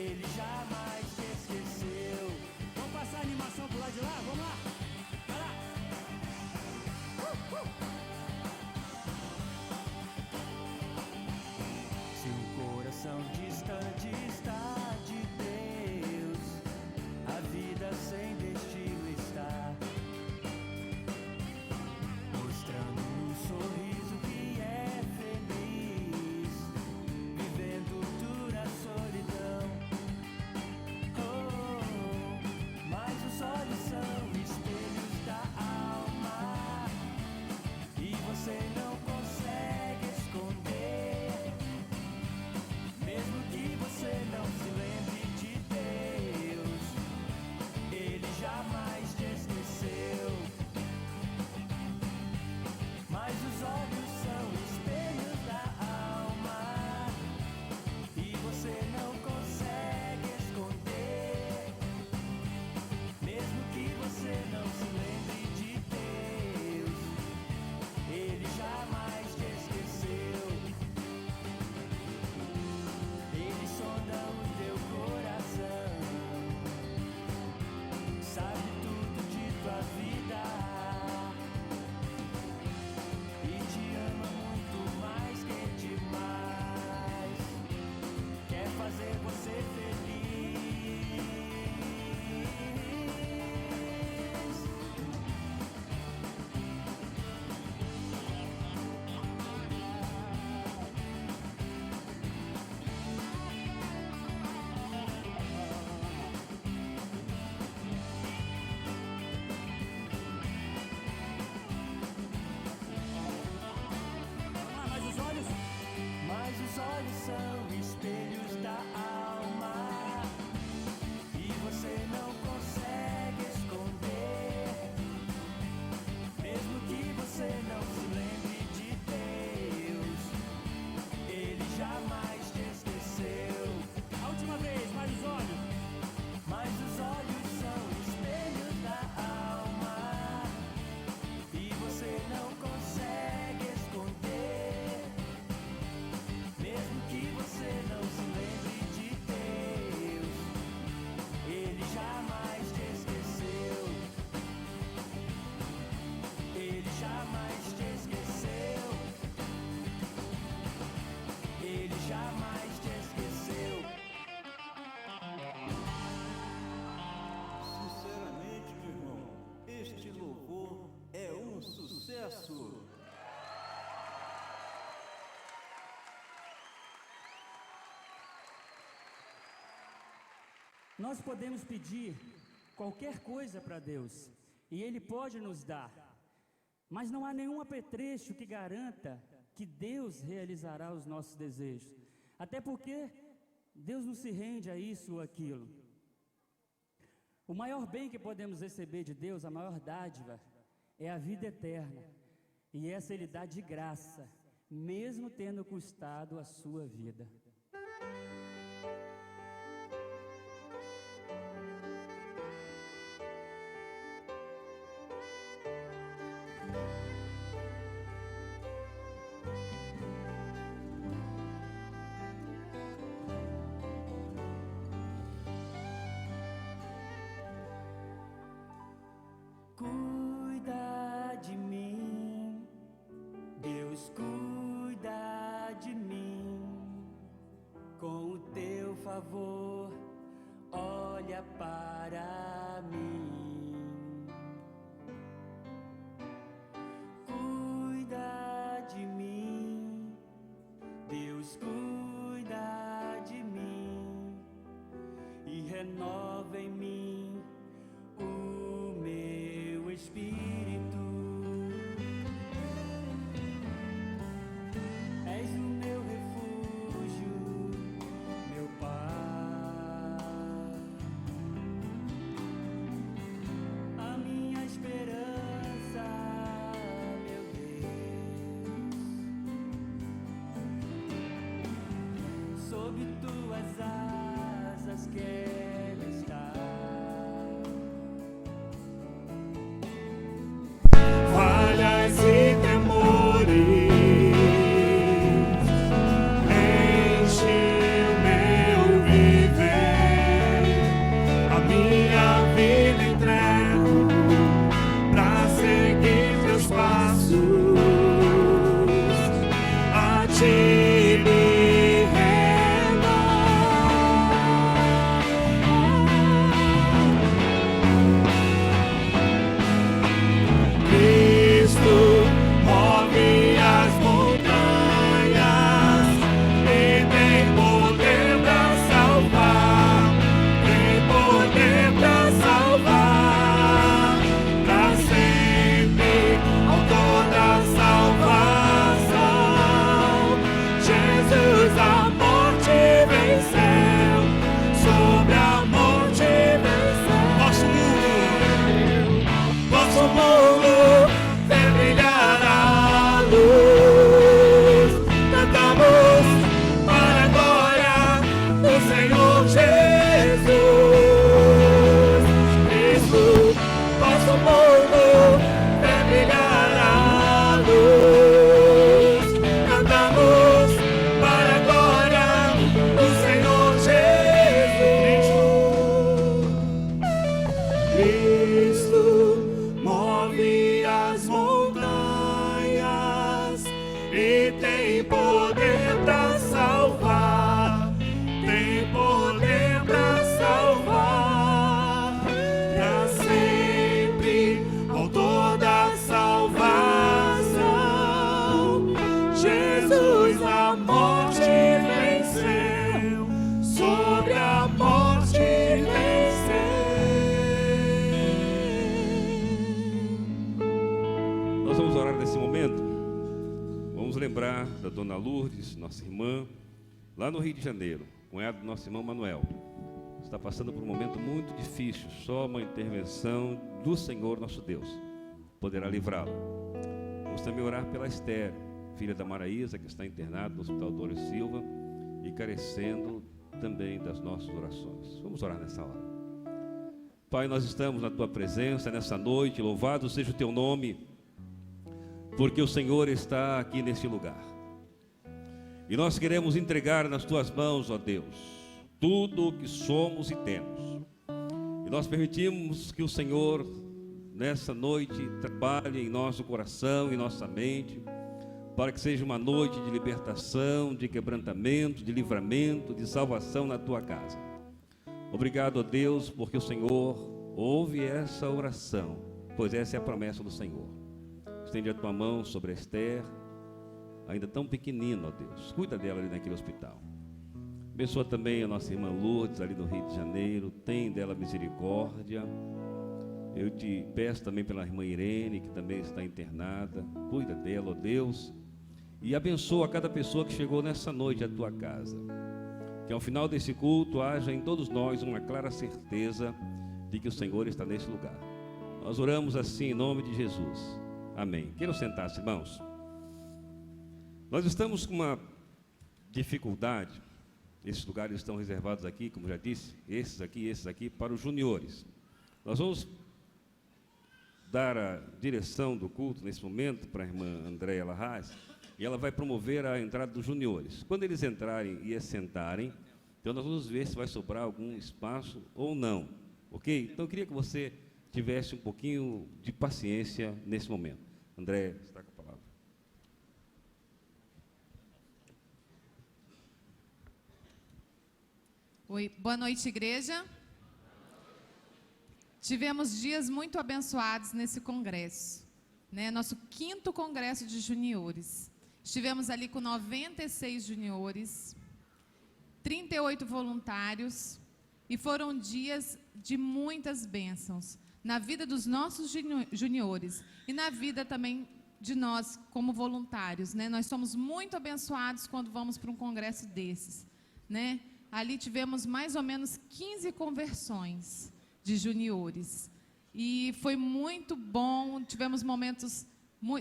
Ele jamais te esqueceu. Vamos passar a animação pro lado de lá? Vamos lá! Vai lá! Se o coração distante está de Deus, a vida sem destino está, mostrando um sorriso que é feliz, vivendo dura solidão. Mas os olhos são espelhos da alma, e você não consegue esconder, mesmo que você não se lembre de Deus, Ele jamais te esqueceu. Mas os olhos são espelhos da alma, e você não consegue esconder, mesmo que você não se lembre de Deus, Ele jamais te esqueceu. Ele sonda o teu coração, sabe tudo de tua vida, e te ama muito mais que demais. Quer fazer você feliz. Mas os olhos são espelhos da alma, e você não consegue esconder, mesmo que você não se lembre de Deus, Ele jamais te esqueceu. A última vez, mais os olhos. Mas os olhos são espelhos da alma, e você não consegue esconder, mesmo que você não se lembre de Deus, Ele jamais te esqueceu. Ele jamais te esqueceu. Ele jamais te esqueceu. Sinceramente, meu irmão, este louvor é um sucesso. Nós podemos pedir qualquer coisa para Deus, e Ele pode nos dar, mas não há nenhum apetrecho que garanta que Deus realizará os nossos desejos, até porque Deus não se rende a isso ou aquilo. O maior bem que podemos receber de Deus, a maior dádiva, é a vida eterna, e essa Ele dá de graça, mesmo tendo custado a sua vida. Cuida de mim, Deus cuida de mim, com o teu favor, olha para mim. Cuida de mim, Deus cuida de mim, e renova em mim o meu espírito. És o meu refúgio, meu Pai, a minha esperança, meu Deus. Sob tuas asas quero estar. da dona Lourdes, nossa irmã, lá no Rio de Janeiro, cunhado do nosso irmão Manuel. Está passando por um momento muito difícil, só uma intervenção do Senhor nosso Deus poderá livrá-lo. Vamos também orar pela Esther, filha da Maraísa, que está internada no Hospital Dores Silva e carecendo também das nossas orações. Vamos orar nessa hora. Pai, nós estamos na Tua presença nessa noite, louvado seja o Teu nome, porque o Senhor está aqui nesse lugar. E nós queremos entregar nas Tuas mãos, ó Deus, tudo o que somos e temos. E nós permitimos que o Senhor, nessa noite, trabalhe em nosso coração, em nossa mente, para que seja uma noite de libertação, de quebrantamento, de livramento, de salvação na Tua casa. Obrigado, ó Deus, porque o Senhor ouve essa oração, pois essa é a promessa do Senhor. Estende a Tua mão sobre a Esther, ainda tão pequenina, ó Deus. Cuida dela ali naquele hospital. Abençoa também a nossa irmã Lourdes, ali no Rio de Janeiro. Tem dela misericórdia. Eu te peço também pela irmã Irene, que também está internada. Cuida dela, ó Deus. E abençoa cada pessoa que chegou nessa noite à Tua casa. Que ao final desse culto haja em todos nós uma clara certeza de que o Senhor está nesse lugar. Nós oramos assim em nome de Jesus. Amém. Queiram sentar-se, irmãos. Nós estamos com uma dificuldade. Esses lugares estão reservados aqui, como já disse, esses aqui, para os juniores. Nós vamos dar a direção do culto nesse momento para a irmã Andréia Larraz, e ela vai promover a entrada dos juniores. Quando eles entrarem e assentarem, então nós vamos ver se vai sobrar algum espaço ou não, ok? Então eu queria que você tivesse um pouquinho de paciência nesse momento. Andréia, está com a palavra. Oi, boa noite, igreja. Tivemos dias muito abençoados nesse congresso, né? Nosso 5º congresso de juniores. Estivemos ali com 96 juniores, 38 voluntários, e foram dias de muitas bênçãos na vida dos nossos juniores e na vida também de nós como voluntários, né? Nós somos muito abençoados quando vamos para um congresso desses, né? Ali tivemos mais ou menos 15 conversões de juniores. E foi muito bom, tivemos momentos,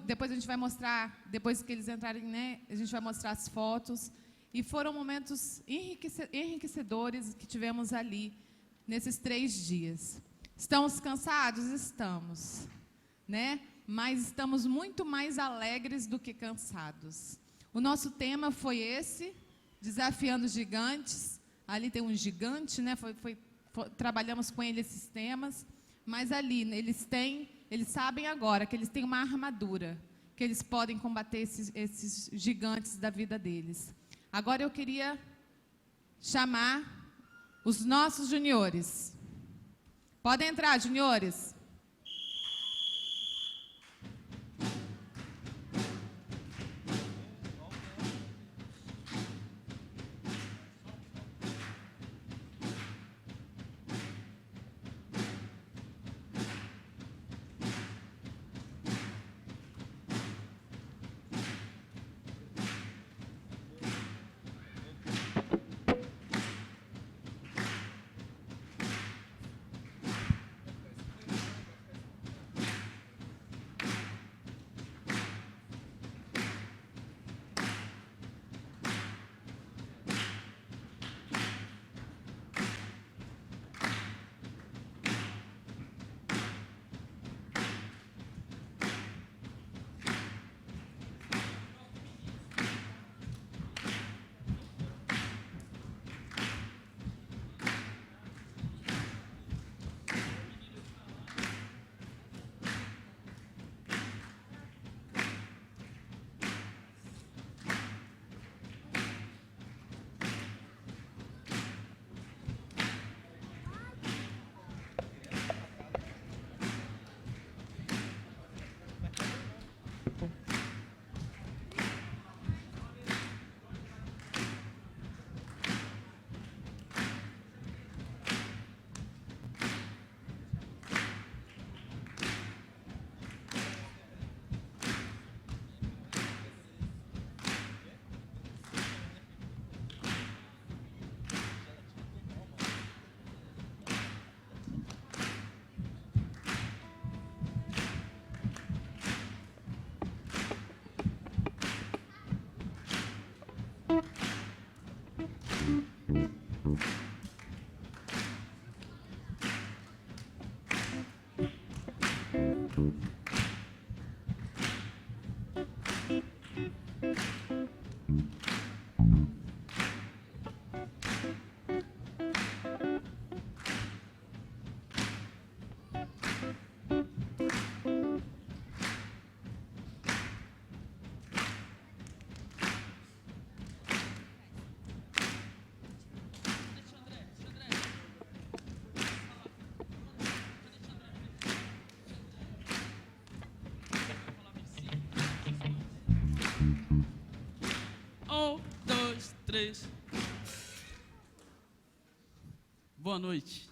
depois a gente vai mostrar, depois que eles entrarem, né, a gente vai mostrar as fotos. E foram momentos enriquecedores que tivemos ali, nesses 3 dias. Estamos cansados? Estamos, né? Mas estamos muito mais alegres do que cansados. O nosso tema foi esse, desafiando gigantes. Ali tem um gigante, né? Trabalhamos com ele esses temas, mas ali eles sabem agora que eles têm uma armadura, que eles podem combater esses gigantes da vida deles. Agora eu queria chamar os nossos juniores. Podem entrar, juniores. 3. Boa noite.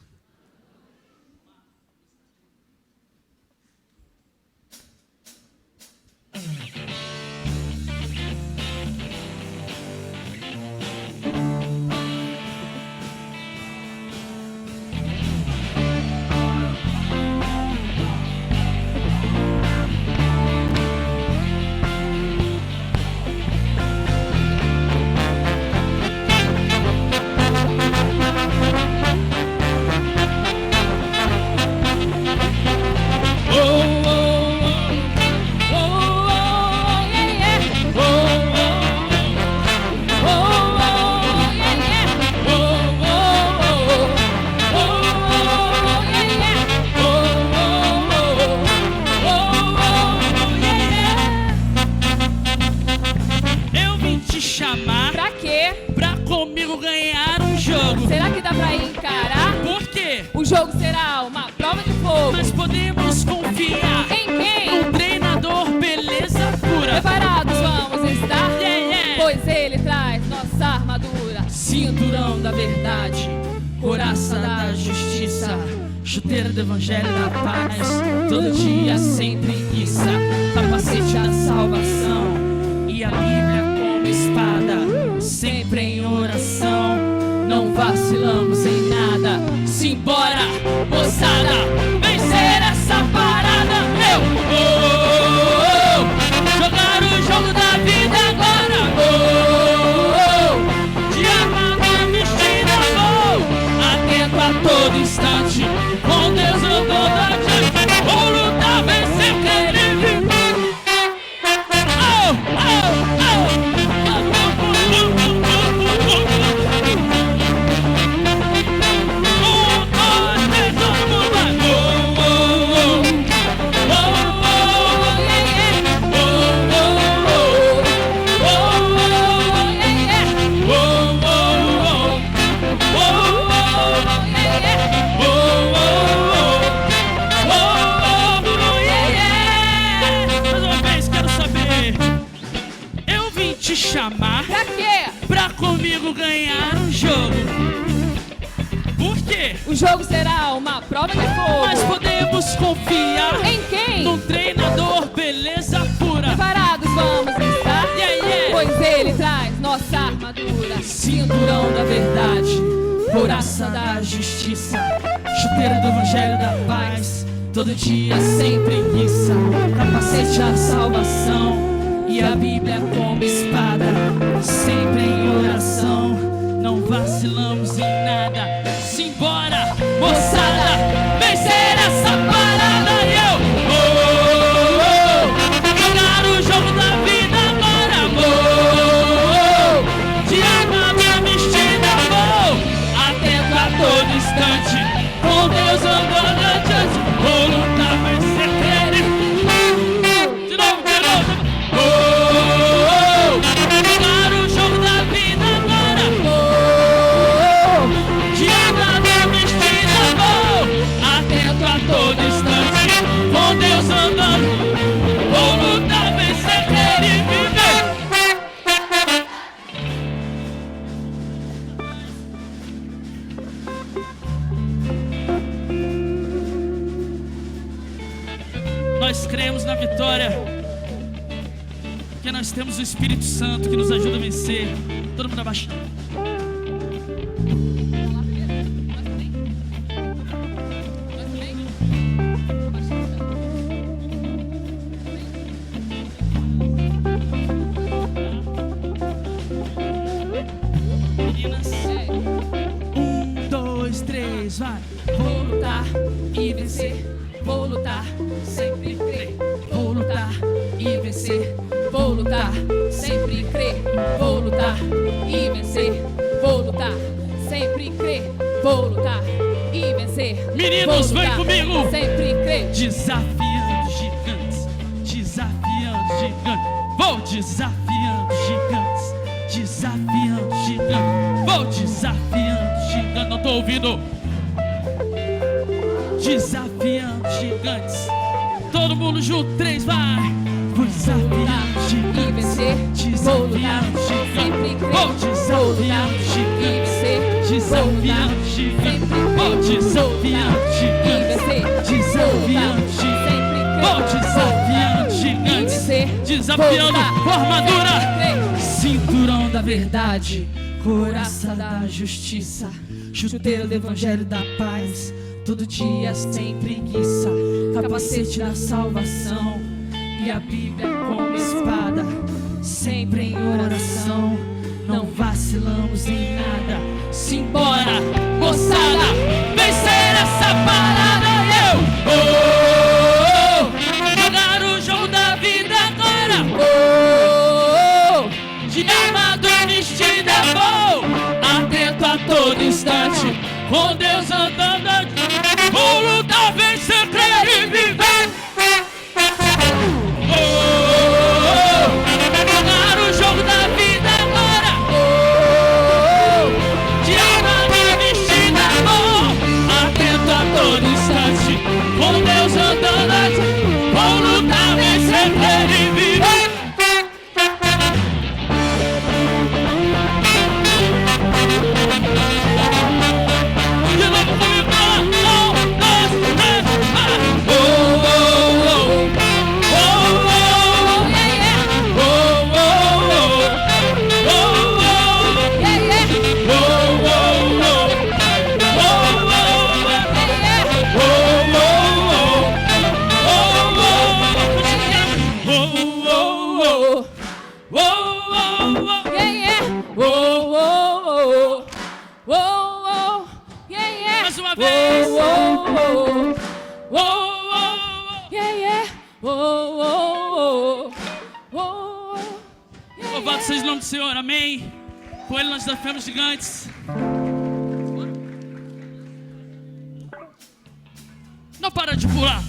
O jogo será uma prova de fogo. Mas podemos confiar em quem? Um treinador, beleza pura. Preparados vamos estar, pois ele traz nossa armadura. Cinturão da verdade, couraça da justiça, chuteira do evangelho da paz, todo dia sempre isso, capacete da salvação e a Bíblia como espada, sempre em oração. Não vacilamos em nada. Simbora, moçada, vencer essa parada. Eu vou jogar o jogo da vida agora. De armadura vestida vou, atento a todo instante. Com Deus eu dou adiante. Vou lutar, vencer, querer viver. Chamar pra quê? Pra comigo ganhar um jogo. Por quê? O jogo será uma prova de fogo. Mas podemos confiar em quem? Num treinador, beleza pura. Preparados vamos estar, pois ele traz nossa armadura. Cinturão da verdade, couraça da justiça, chuteira do evangelho da paz, todo dia sempre isso, capacete da salvação e a Bíblia como espada, sempre em oração. Não vacilamos em nada. Simbora, moçada, vencer essa parada. E eu vou jogar o jogo da vida agora. Vou de armadura vestida, vou atento a todo instante. Com Deus andando adiante. Vou lutar, vencer, querer. De novo. Jogar o jogo da vida agora. De armadura vestida vou, atento a todo instante. Com Deus andando, vou lutar, vencer, querer e viver. Nós cremos na vitória, porque nós temos o Espírito Santo que nos ajuda a vencer. Todo mundo abaixando. Meninas, 1, 2, 3, vai. Vou lutar e vencer. Vou lutar, sempre crer. Vou lutar e vencer. Vou lutar, sempre crer. Vou lutar e vencer. Vou lutar, sempre crer. Vou lutar e vencer. Meninos, vem comigo. Sempre crer. Desafiando gigantes, desafiando gigantes. Vou desafiando gigantes, desafiando gigantes. Vou desafiando gigantes. Não tô ouvindo. Desafiando gigantes. Todo mundo junto, 3, vai. vou desafiar o gigante e vencer, vou lutar, sempre crer, vou desafiar o e gigante, vencer, desafiar o gigante, vou desafiar o e gigante, vencer, desafiar o gigante, sempre vou crer, desafiar o e gigante, vencer, desafiando com a armadura, sempre cinturão da verdade, couraça da justiça, chuteiro do evangelho da paz, todo dia sem preguiça, capacete da salvação e a Bíblia como espada, sempre em oração, não vacilamos em nada. Simbora, moçada, vencer essa parada. Jogar o jogo da vida agora. De armadura vestida, vou atento a todo instante, com Deus andando, vou lutar, vencer, crer e viver. Jogar o jogo da vida agora. De armadura vestida, vou atento a todo instante, com Deus andando, vou lutar, vencer, crer e viver. De novo comigo, 1, 2, 3, mais uma vez. Louvado seja o nome do Senhor, amém. Com Ele nós desafiamos gigantes. Não para de pular.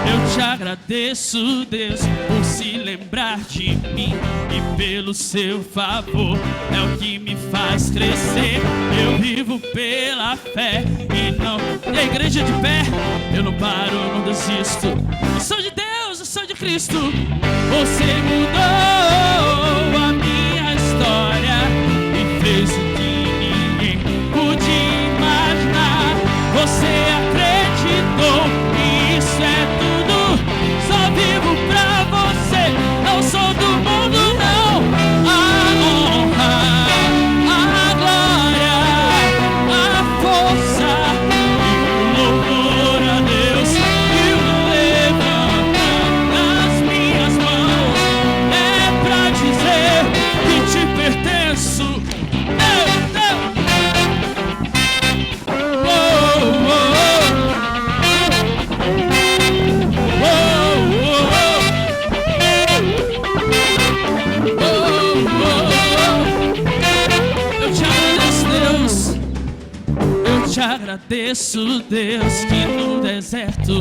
Eu te agradeço, Deus, por se lembrar de mim e pelo seu favor, é o que me faz crescer. Eu vivo pela fé e não... E a igreja de pé, eu não paro, não desisto. Eu sou de Deus, eu sou de Cristo. Você mudou a minha história e fez o que ninguém podia imaginar. Você acreditou e isso é tudo. Só vivo pra você, não sou do mundo não. A honra, a glória, a força e o louvor a Deus e o levantando as minhas mãos é pra dizer que te pertenço. Eu te agradeço, Deus, que no deserto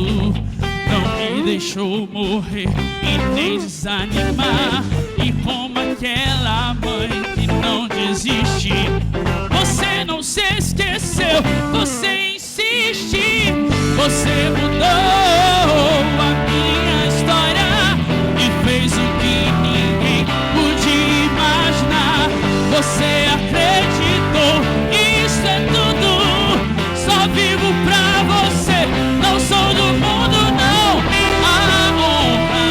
não me deixou morrer e nem desanimar. E como aquela mãe que não desiste, você não se esqueceu, você insiste. Você mudou a minha história e fez o que ninguém podia imaginar. Você acreditou, isso é tudo. Só vivo pra você, não sou do mundo não. A honra,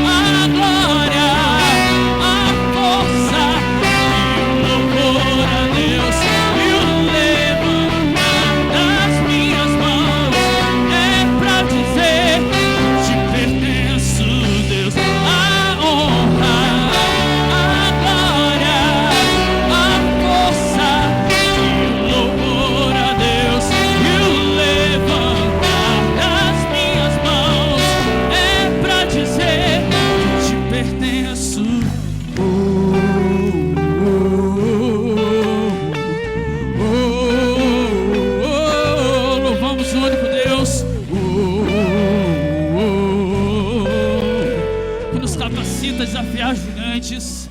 a glória, a força e o louvor a Deus e o levantar das minhas mãos é pra antes.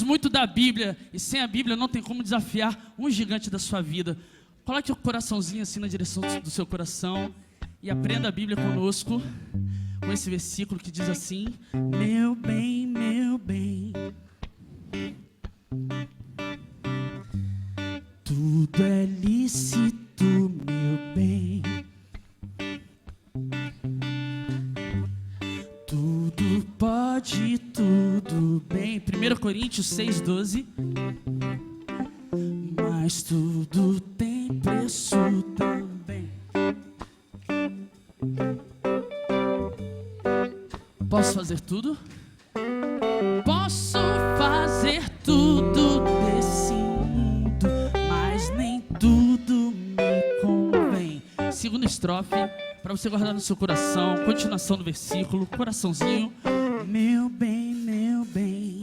Muito da Bíblia, e sem a Bíblia não tem como desafiar um gigante da sua vida. Coloque o coraçãozinho assim na direção do seu coração e aprenda a Bíblia conosco, com esse versículo que diz assim: meu bem, tudo é lícito, meu bem. Tudo pode, tudo bem. 1 Coríntios 6:12. Mas tudo tem preço também. Posso fazer tudo? Posso fazer tudo desse mundo, mas nem tudo me convém. Segunda estrofe, para você guardar no seu coração, continuação do versículo, coraçãozinho. Meu bem,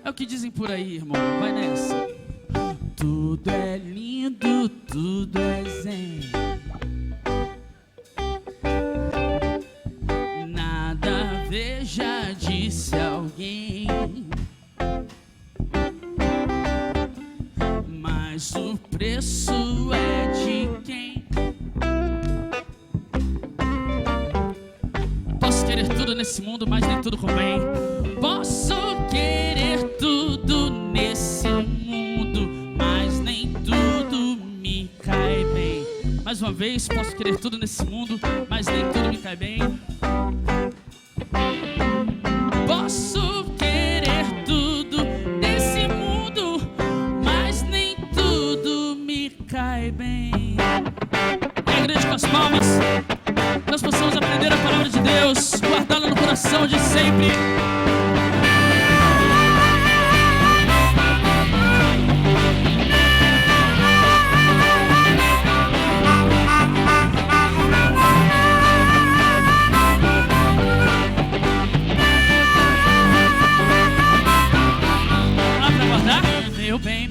é o que dizem por aí, irmão, vai nessa. Tudo é lindo, tudo é zen, nada a ver, já disse alguém, mas o preço é de quem? Posso querer tudo nesse mundo, mas nem tudo convém. Posso querer tudo nesse mundo, mas nem tudo me cai bem. Mais uma vez, posso querer tudo nesse mundo, mas nem tudo me cai bem. Posso querer tudo nesse mundo, mas nem tudo me cai bem. E a igreja com as palmas, nós possamos aprender a palavra de Deus, guardá-la no coração de sempre.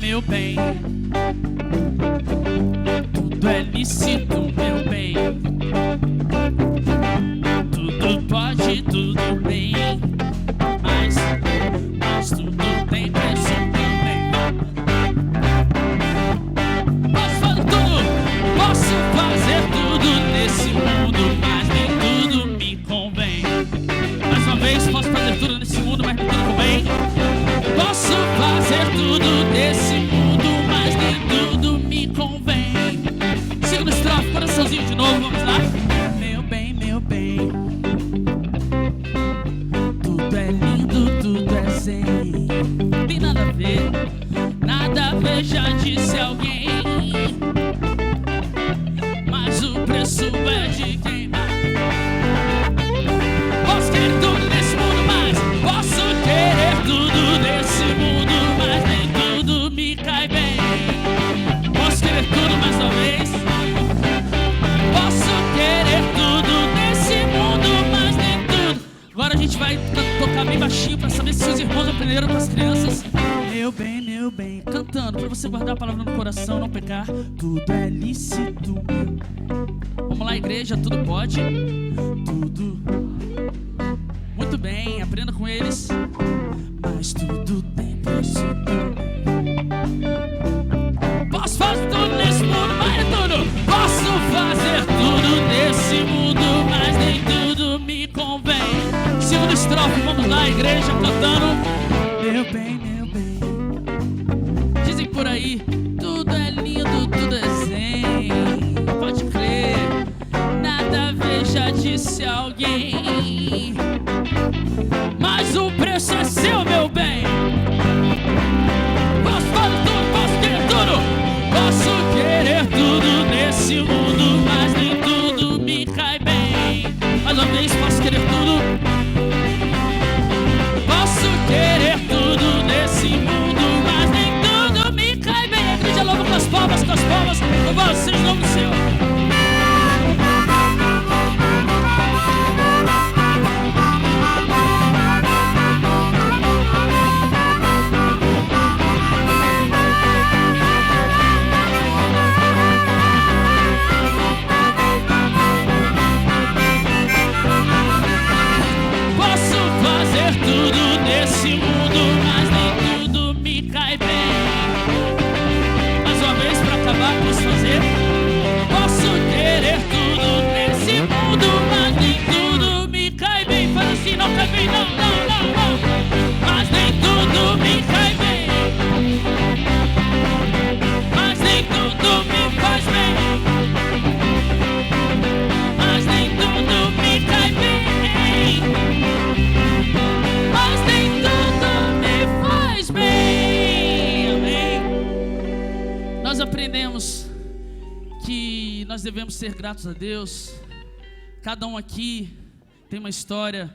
Meu bem, tudo é lícito, meu bem. Tudo pode, tudo bem, mas tudo tem preço também. Posso fazer tudo, posso fazer tudo nesse mundo, mas nem tudo me convém. Mais uma vez, posso fazer tudo nesse mundo, mas nem tudo convém. Posso fazer tudo nesse mundo, mas nem tudo me convém. Segunda estrofe, coraçãozinho de novo, vamos lá. Meu bem, tudo é lindo, tudo é zen. Tem nada a ver, já disse alguém. Mas o preço é de quem vai. Posso querer tudo nesse mundo, mas posso querer tudo nesse mundo, mas nem tudo me cai bem. Posso querer tudo mais uma vez. Posso querer tudo nesse mundo, mas nem tudo. Agora a gente vai tocar bem baixinho para saber se seus irmãos aprenderam com as crianças. Meu bem, cantando para você guardar a palavra no coração, não pecar. Tudo é lícito. Vamos lá, igreja, tudo pode. Tudo. Muito bem, aprenda com eles. Mas tudo tem preço também. a igreja cantando Meu bem, meu bem. Dizem por aí, tudo é lindo, tudo é zen. Pode crer, nada a ver, já disse alguém. Mas o preço é seu, meu bem. Posso fazer tudo, posso querer tudo. Posso querer tudo nesse mundo, mas nem tudo me cai bem. Mais uma vez, posso querer tudo. Posso querer tudo nesse mundo, mas nem tudo me cai bem. A igreja louva com as palmas, com vocês, em nome do Senhor. Tudo nesse mundo, mas nem tudo me cai bem. Mais uma vez pra acabar, posso fazer? Posso querer tudo nesse mundo, mas nem tudo me cai bem. Faz assim, não cai bem, não. Mas nem tudo me cai bem. Mas nem tudo me faz bem. Mas nem tudo me cai bem. Mas nem tudo me faz bem. Amém. Nós aprendemos que nós devemos ser gratos a Deus. Cada um aqui tem uma história,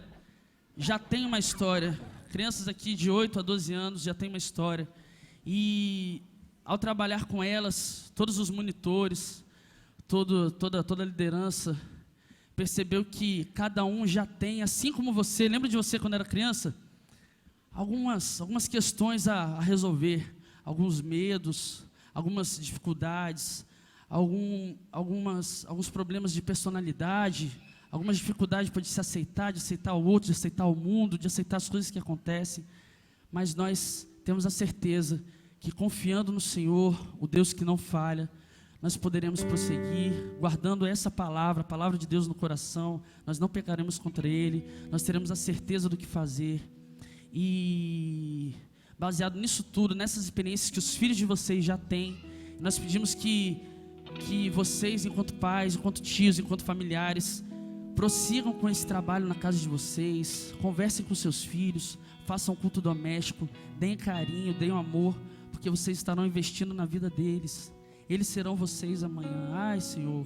já tem uma história. Crianças aqui de 8 a 12 anos já tem uma história. E ao trabalhar com elas, todos os monitores, toda a liderança percebeu que cada um já tem, assim como você, lembra de você quando era criança? Algumas questões a resolver, alguns medos, algumas dificuldades, alguns problemas de personalidade, algumas dificuldades para se aceitar, de aceitar o outro, de aceitar o mundo, de aceitar as coisas que acontecem. Mas nós temos a certeza que confiando no Senhor, o Deus que não falha, nós poderemos prosseguir, guardando essa palavra, a palavra de Deus no coração. Nós não pecaremos contra Ele, nós teremos a certeza do que fazer. E baseado nisso tudo, nessas experiências que os filhos de vocês já têm, nós pedimos que vocês, enquanto pais, enquanto tios, enquanto familiares, prossigam com esse trabalho na casa de vocês, conversem com seus filhos, façam culto doméstico, deem carinho, deem amor, porque vocês estarão investindo na vida deles. Eles serão vocês amanhã. Ai, Senhor,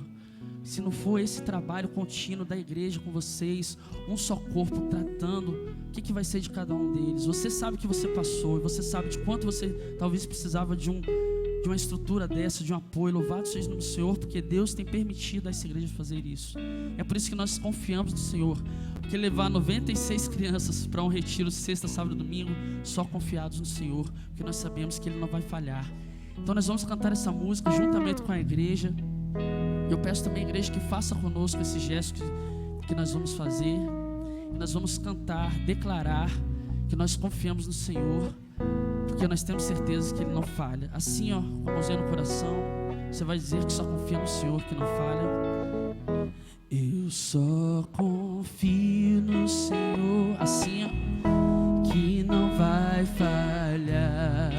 se não for esse trabalho contínuo da igreja com vocês, um só corpo tratando, o que vai ser de cada um deles? Você sabe o que você passou, e você sabe de quanto você talvez precisava de uma estrutura dessa, de um apoio. Louvado seja o nome do Senhor, porque Deus tem permitido a essa igreja fazer isso. É por isso que nós confiamos no Senhor, porque levar 96 crianças para um retiro sexta, sábado e domingo, só confiados no Senhor, porque nós sabemos que Ele não vai falhar. Então nós vamos cantar essa música juntamente com a igreja. Eu peço também à igreja que faça conosco esse gesto que nós vamos fazer. Nós vamos cantar, declarar que nós confiamos no Senhor, porque nós temos certeza que Ele não falha. Assim, ó, com a mãozinha no coração, você vai dizer que só confia no Senhor, que não falha. Eu só confio no Senhor, assim, ó, que não vai falhar.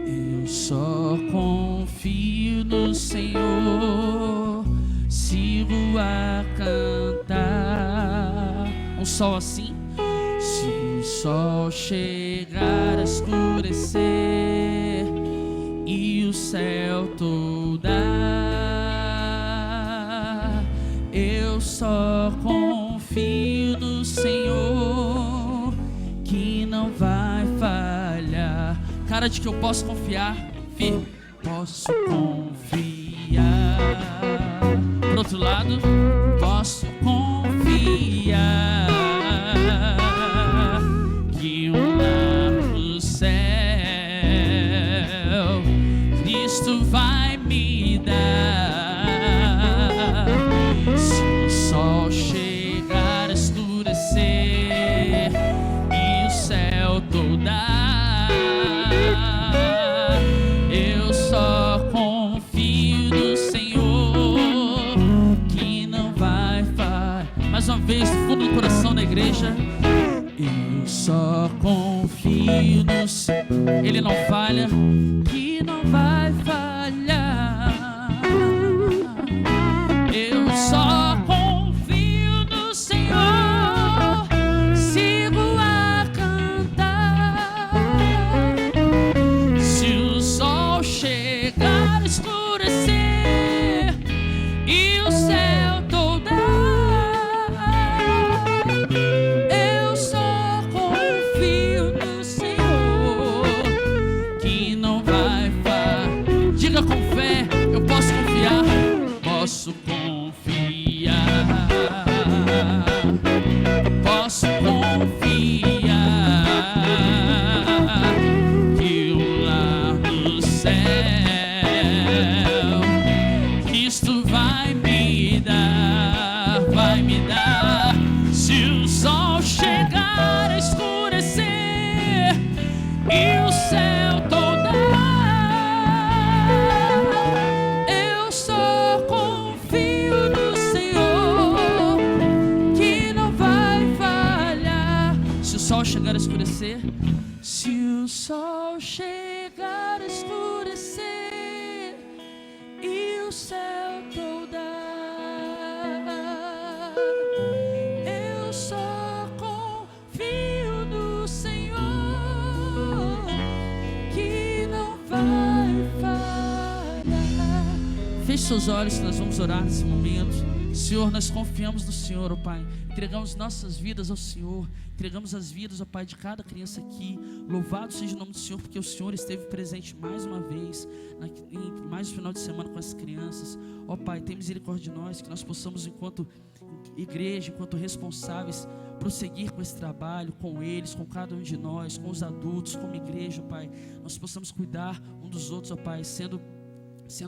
Eu só confio no Senhor, sigo a cantar. Um sol assim. Se o sol chegar a escurecer e o céu toldar, eu só confio no Senhor, que não vai falhar. Cara de que eu posso confiar, filho, posso confiar. Pro outro lado, posso confiar que um lar no céu Cristo vai me dar. Se o sol chegar a escurecer e o céu toldar, eu só confio no Senhor, que não confio no Senhor. Ele não falha, que não vai falhar. Eu só confio no Senhor, sigo a cantar. Se o sol chegar a escurecer e o céu toldar, eu só confio no Senhor, que não vai falhar. Diga com fé, eu posso confiar, posso confiar, posso confiar, que o lar do céu Cristo vai me dar, vai me dar. Se o sol chegar a escurecer e o céu toldar, eu só confio no Senhor, que não vai falhar. Se o sol chegar a escurecer, se o sol chegar a escurecer e o céu toldar, eu só confio no Senhor, que não vai falhar. Feche seus olhos que nós vamos orar nesse momento. Senhor, nós confiamos no Senhor, ó Pai. Entregamos nossas vidas ao Senhor. Entregamos as vidas, ó Pai, de cada criança aqui. Louvado seja o nome do Senhor, porque o Senhor esteve presente mais uma vez, em mais um final de semana com as crianças. Ó Pai, tem misericórdia de nós, que nós possamos, enquanto igreja, enquanto responsáveis, prosseguir com esse trabalho, com eles, com cada um de nós, com os adultos, como igreja, ó Pai. Nós possamos cuidar um dos outros, ó Pai, sendo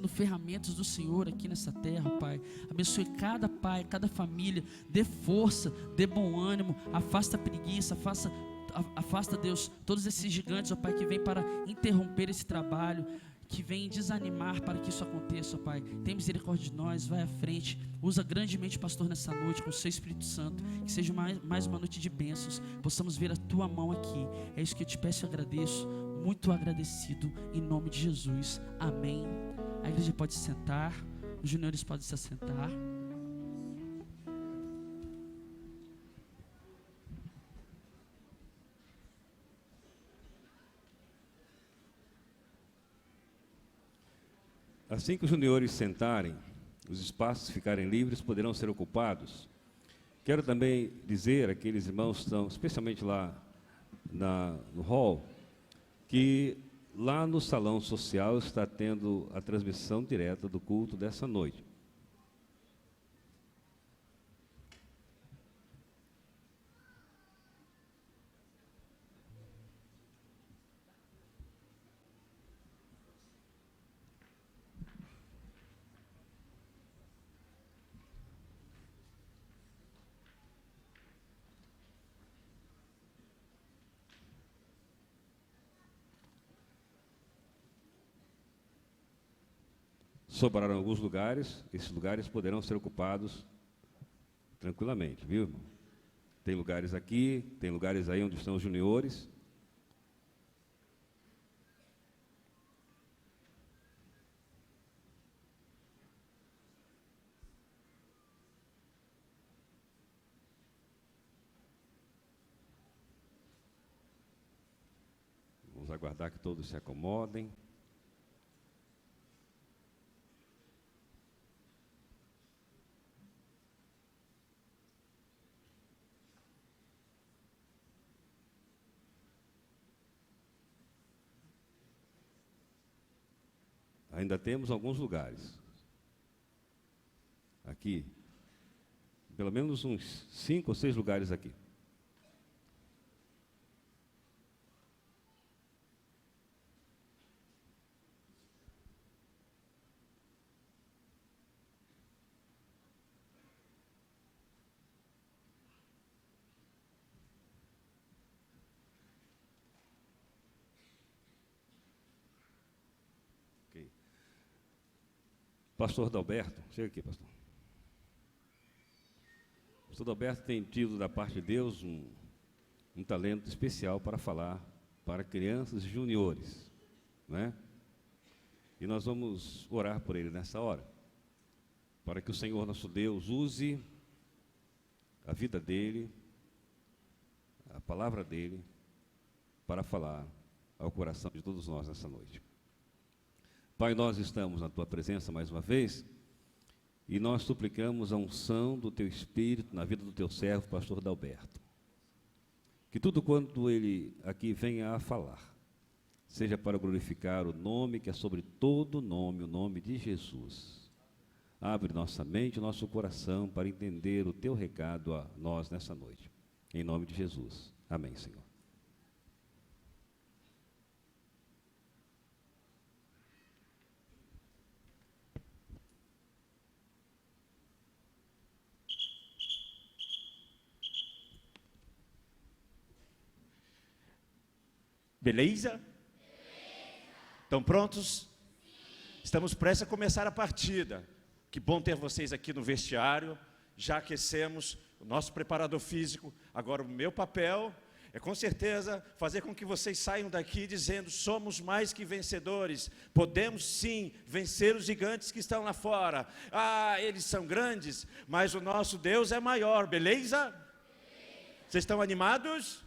ferramentas do Senhor aqui nessa terra, Pai. Abençoe cada pai, cada família. Dê força, dê bom ânimo. Afasta a preguiça, afasta, Deus, todos esses gigantes, ó Pai, que vêm para interromper esse trabalho, que vêm desanimar para que isso aconteça, ó Pai. Tem misericórdia de nós, vai à frente. Usa grandemente o pastor nessa noite com o seu Espírito Santo. Que seja mais uma noite de bênçãos. Possamos ver a tua mão aqui. É isso que eu te peço e agradeço. Muito agradecido, em nome de Jesus. Amém. A igreja pode se sentar, os juniores podem se assentar. Assim que os juniores sentarem, os espaços ficarem livres, poderão ser ocupados. Quero também dizer àqueles irmãos que estão, especialmente lá no hall, que lá no salão social está tendo a transmissão direta do culto dessa noite. Sobraram alguns lugares, esses lugares poderão ser ocupados tranquilamente, viu, irmão? Tem lugares aqui, tem lugares aí onde estão os juniores. Vamos aguardar que todos se acomodem. Ainda temos alguns lugares. Aqui. Pelo menos uns 5 ou 6 lugares aqui. Pastor Adalberto, chega aqui, pastor. Pastor Adalberto tem tido da parte de Deus um talento especial para falar para crianças e juniores, né? E nós vamos orar por ele nessa hora, para que o Senhor nosso Deus use a vida dele, a palavra dele, para falar ao coração de todos nós nessa noite. Pai, nós estamos na tua presença mais uma vez, e nós suplicamos a unção do teu Espírito na vida do teu servo, pastor Dalberto. Que tudo quanto ele aqui venha a falar, seja para glorificar o nome que é sobre todo nome, o nome de Jesus. Abre nossa mente, nosso coração para entender o teu recado a nós nessa noite. Em nome de Jesus. Amém, Senhor. Beleza? Estão prontos? Estamos prestes a começar a partida. Que bom ter vocês aqui no vestiário. Já aquecemos o nosso preparador físico. Agora o meu papel é com certeza fazer com que vocês saiam daqui dizendo: somos mais que vencedores. Podemos sim vencer os gigantes que estão lá fora. Ah, eles são grandes, mas o nosso Deus é maior, beleza? Vocês estão animados?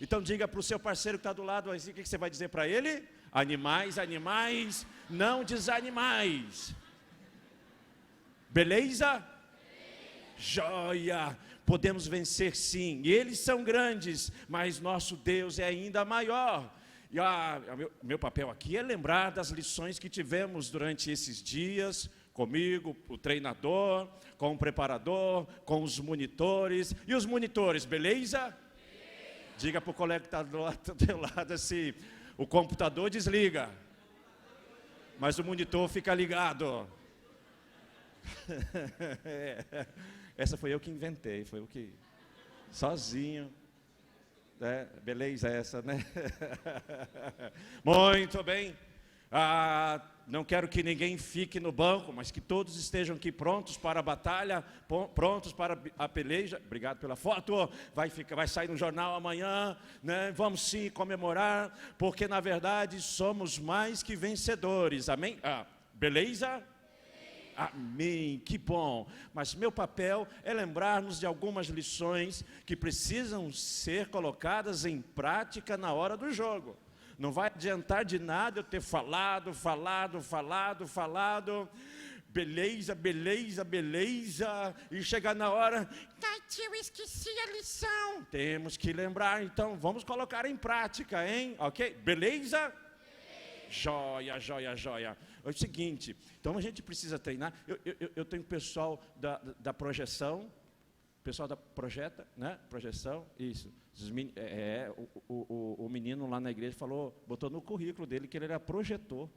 Então diga para o seu parceiro que está do lado, assim, o que você vai dizer para ele? Animais, animais, não desanimais. Beleza? Joia! Podemos vencer sim. E eles são grandes, mas nosso Deus é ainda maior. E meu papel aqui é lembrar das lições que tivemos durante esses dias, comigo, o treinador, com o preparador, com os monitores. E os monitores, beleza? Diga para o colega que está do teu lado assim: o computador desliga, mas o monitor fica ligado. Essa foi eu que inventei, foi eu que, sozinho. Beleza essa, né? Muito bem. Não quero que ninguém fique no banco, mas que todos estejam aqui prontos para a batalha, prontos para a peleja. Obrigado pela foto. Vai sair no jornal amanhã, né? Vamos sim comemorar, porque na verdade somos mais que vencedores. Amém? Beleza? Amém, que bom. Mas meu papel é lembrar-nos de algumas lições que precisam ser colocadas em prática na hora do jogo. Não vai adiantar de nada eu ter falado. Beleza, beleza, beleza. E chegar na hora, eu esqueci a lição. Temos que lembrar, então vamos colocar em prática, hein? Ok? Beleza? Joia, joia, joia. É o seguinte, então a gente precisa treinar. Eu tenho pessoal da projeção, pessoal da projeta, né? Projeção, isso. O menino lá na igreja botou no currículo dele que ele era projetor.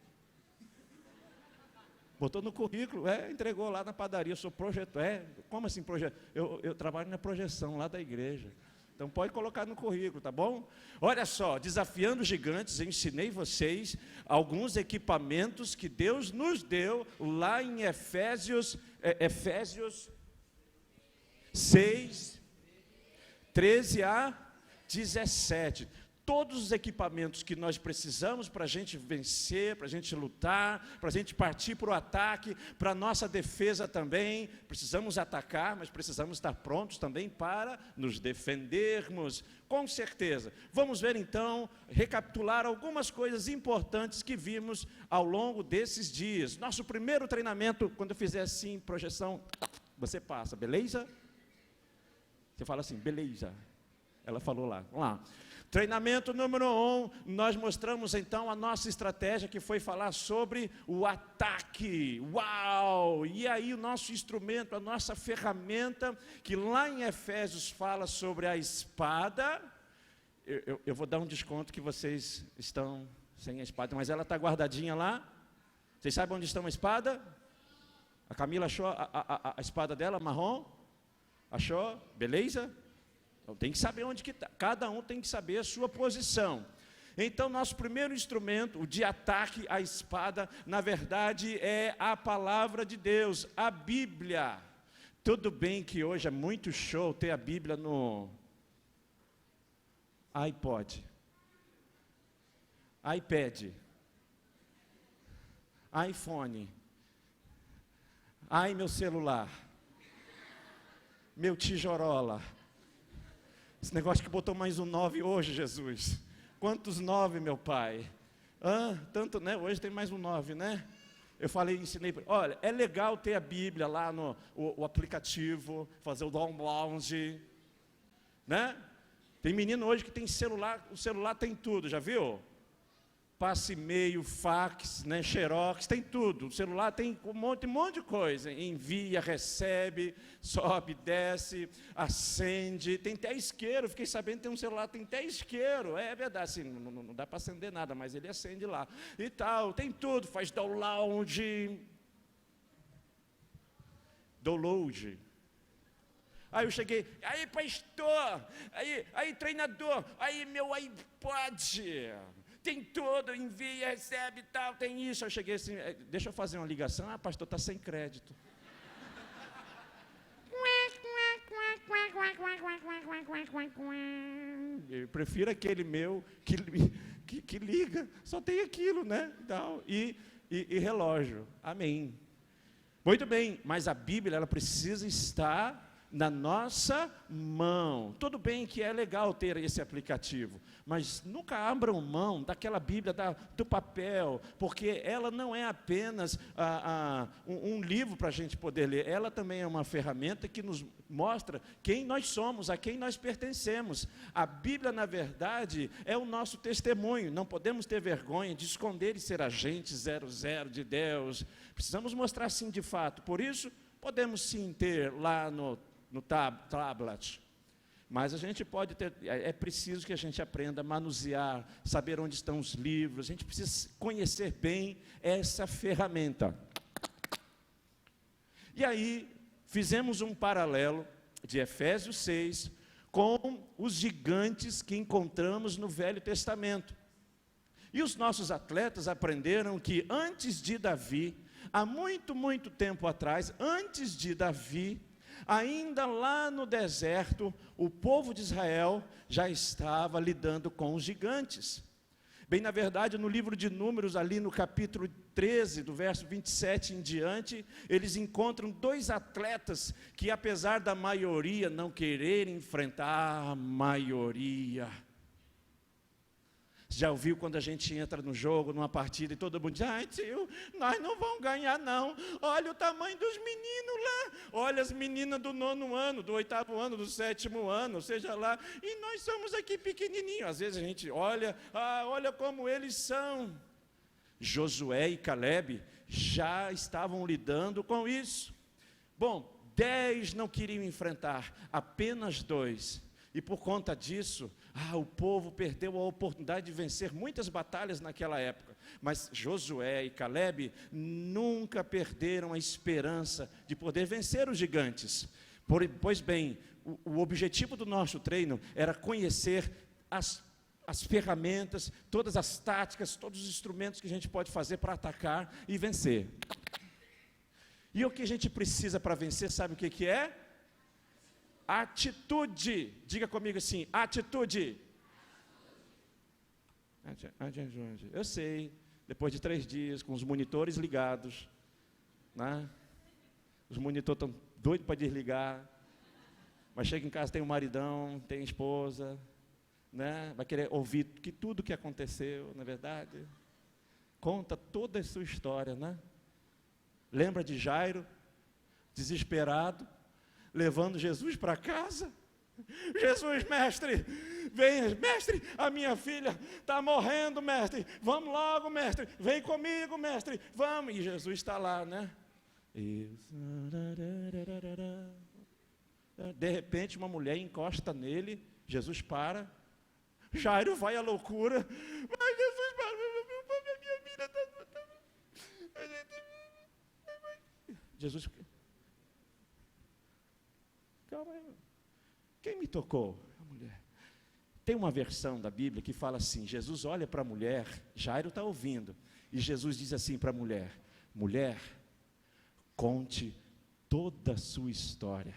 Botou no currículo, entregou lá na padaria, eu sou projetor. Como assim projetor? Eu trabalho na projeção lá da igreja. Então pode colocar no currículo, tá bom? Olha só, desafiando gigantes, eu ensinei vocês alguns equipamentos que Deus nos deu lá em Efésios 6, 13 a 17. Todos os equipamentos que nós precisamos para a gente vencer, para a gente lutar, para a gente partir para o ataque, para a nossa defesa também. Precisamos atacar, mas precisamos estar prontos também para nos defendermos, com certeza. Vamos ver então, recapitular algumas coisas importantes que vimos ao longo desses dias. Nosso primeiro treinamento, quando eu fizer assim, projeção, você passa, beleza? Você fala assim, beleza. Ela falou lá, vamos lá. Treinamento número 1, nós mostramos então a nossa estratégia, que foi falar sobre o ataque. Uau! E aí o nosso instrumento, a nossa ferramenta, que lá em Efésios fala sobre a espada. Eu vou dar um desconto que vocês estão sem a espada, mas ela está guardadinha lá. Vocês sabem onde está a espada? A Camila achou a espada dela, marrom? Achou? Beleza? Então tem que saber onde que está. Cada um tem que saber a sua posição. Então nosso primeiro instrumento, o de ataque à espada, na verdade é a palavra de Deus, a Bíblia. Tudo bem que hoje é muito show ter a Bíblia no iPod. iPad, iPhone, ai meu celular, meu tijorola. Esse negócio que botou mais um 9 hoje, Jesus. Quantos 9, meu pai? Tanto, né? Hoje tem mais um 9, né? Eu falei, ensinei, olha, é legal ter a Bíblia lá no o aplicativo, fazer o download, né? Tem menino hoje que tem celular, o celular tem tudo, já viu? Passe e-mail, fax, né, xerox, tem tudo. O celular tem um monte de coisa. Envia, recebe, sobe, desce, acende. Tem até isqueiro, fiquei sabendo que tem um celular, tem até isqueiro. É verdade, assim, não dá para acender nada, mas ele acende lá. E tal, tem tudo, faz download. Aí eu cheguei, aí pastor, aí treinador, aí meu iPod, tem tudo, envia, recebe e tal, tem isso. Eu cheguei assim, deixa eu fazer uma ligação, pastor, está sem crédito. Eu prefiro aquele meu que liga, só tem aquilo, né? E relógio, amém. Muito bem, mas a Bíblia, ela precisa estar na nossa mão. Tudo bem que é legal ter esse aplicativo, mas nunca abram mão daquela Bíblia, do papel, porque ela não é apenas um livro para a gente poder ler, ela também é uma ferramenta que nos mostra quem nós somos, a quem nós pertencemos. A Bíblia, na verdade, é o nosso testemunho. Não podemos ter vergonha de esconder e ser agente 00 de Deus. Precisamos mostrar sim de fato. Por isso, podemos sim ter lá no tablet, mas a gente pode ter, é preciso que a gente aprenda a manusear, saber onde estão os livros, a gente precisa conhecer bem essa ferramenta. E aí, fizemos um paralelo de Efésios 6 com os gigantes que encontramos no Velho Testamento. E os nossos atletas aprenderam que antes de Davi, há muito tempo atrás, antes de Davi, ainda lá no deserto, o povo de Israel já estava lidando com os gigantes. Bem, na verdade, no livro de Números, ali no capítulo 13, do verso 27 em diante, eles encontram 2 atletas que, apesar da maioria não querer enfrentar a maioria. Já ouviu quando a gente entra no jogo, numa partida, e todo mundo diz, ai tio, nós não vamos ganhar não, olha o tamanho dos meninos lá, olha as meninas do 9º ano, do 8º ano, do 7º ano, seja lá, e nós somos aqui pequenininhos. Às vezes a gente olha, olha como eles são. Josué e Caleb já estavam lidando com isso. Bom, 10 não queriam enfrentar, apenas 2. E por conta disso, o povo perdeu a oportunidade de vencer muitas batalhas naquela época. Mas Josué e Caleb nunca perderam a esperança de poder vencer os gigantes. Pois bem, o objetivo do nosso treino era conhecer as ferramentas, todas as táticas, todos os instrumentos que a gente pode fazer para atacar e vencer. E o que a gente precisa para vencer, sabe o que é? Atitude. Diga comigo assim, atitude. Eu sei, depois de 3 dias, com os monitores ligados, né? Os monitores estão doidos para desligar, mas chega em casa, tem um maridão, tem esposa, né? Vai querer ouvir tudo que aconteceu, na verdade. Conta toda a sua história, né? Lembra de Jairo, desesperado, levando Jesus para casa. Jesus, mestre, vem, mestre, a minha filha está morrendo, mestre, vamos logo, mestre, vem comigo, mestre, vamos. E Jesus está lá, né? De repente uma mulher encosta nele, Jesus para, Jairo vai à loucura, mas Jesus para, minha filha está... Jesus... Calma aí. Quem me tocou? A mulher. Tem uma versão da Bíblia que fala assim, Jesus olha para a mulher, Jairo está ouvindo, e Jesus diz assim para a mulher, mulher, conte toda a sua história.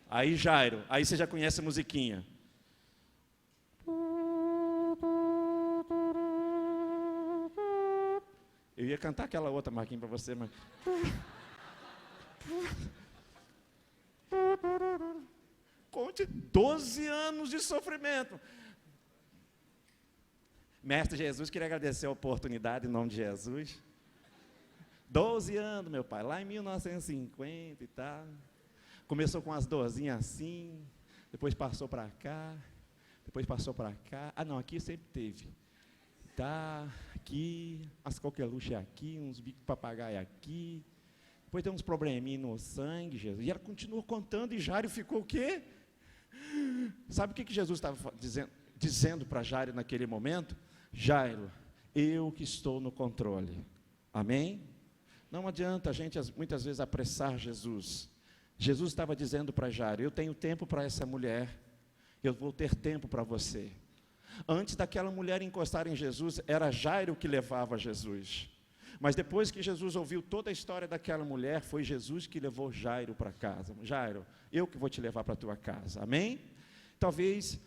Aí Jairo, aí você já conhece a musiquinha, Eu ia cantar aquela outra, Marquinhos, para você, mas... Conte 12 anos de sofrimento. Mestre Jesus, queria agradecer a oportunidade em nome de Jesus. 12 anos, meu pai, lá em 1950 e tal. Começou com as dorzinhas assim, depois passou para cá, depois passou para cá. Ah, não, aqui sempre teve. Tá, aqui, as coqueluches aqui, uns bicos de papagaio aqui. Depois tem uns probleminhas no sangue, Jesus. E ela continuou contando e Jairo ficou o quê? Sabe o que Jesus estava dizendo para Jairo naquele momento? Jairo, eu que estou no controle. Amém? Não adianta a gente muitas vezes apressar Jesus. Jesus estava dizendo para Jairo, eu tenho tempo para essa mulher, eu vou ter tempo para você. Antes daquela mulher encostar em Jesus, era Jairo que levava Jesus. Mas depois que Jesus ouviu toda a história daquela mulher, foi Jesus que levou Jairo para casa. Jairo, eu que vou te levar para a tua casa. Amém? Talvez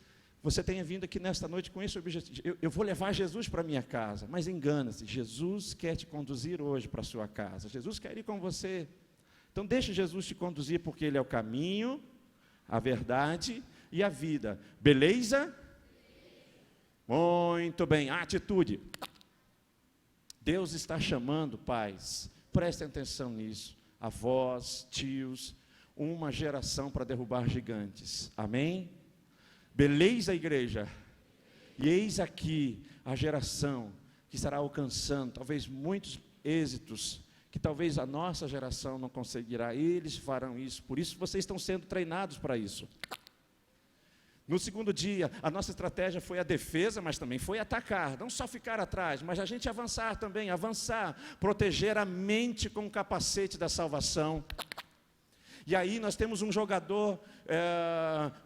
você tenha vindo aqui nesta noite com esse objetivo. Eu vou levar Jesus para a minha casa. Mas engana-se, Jesus quer te conduzir hoje para a sua casa. Jesus quer ir com você. Então deixe Jesus te conduzir, porque Ele é o caminho, a verdade e a vida. Beleza? Muito bem, atitude. Deus está chamando, pais, prestem atenção nisso, avós, tios, uma geração para derrubar gigantes. Amém? Beleza, igreja? E eis aqui a geração que estará alcançando talvez muitos êxitos que talvez a nossa geração não conseguirá. Eles farão isso, por isso vocês estão sendo treinados para isso. No segundo dia, a nossa estratégia foi a defesa, mas também foi atacar, não só ficar atrás, mas a gente avançar também, proteger a mente com o capacete da salvação. E aí nós temos um jogador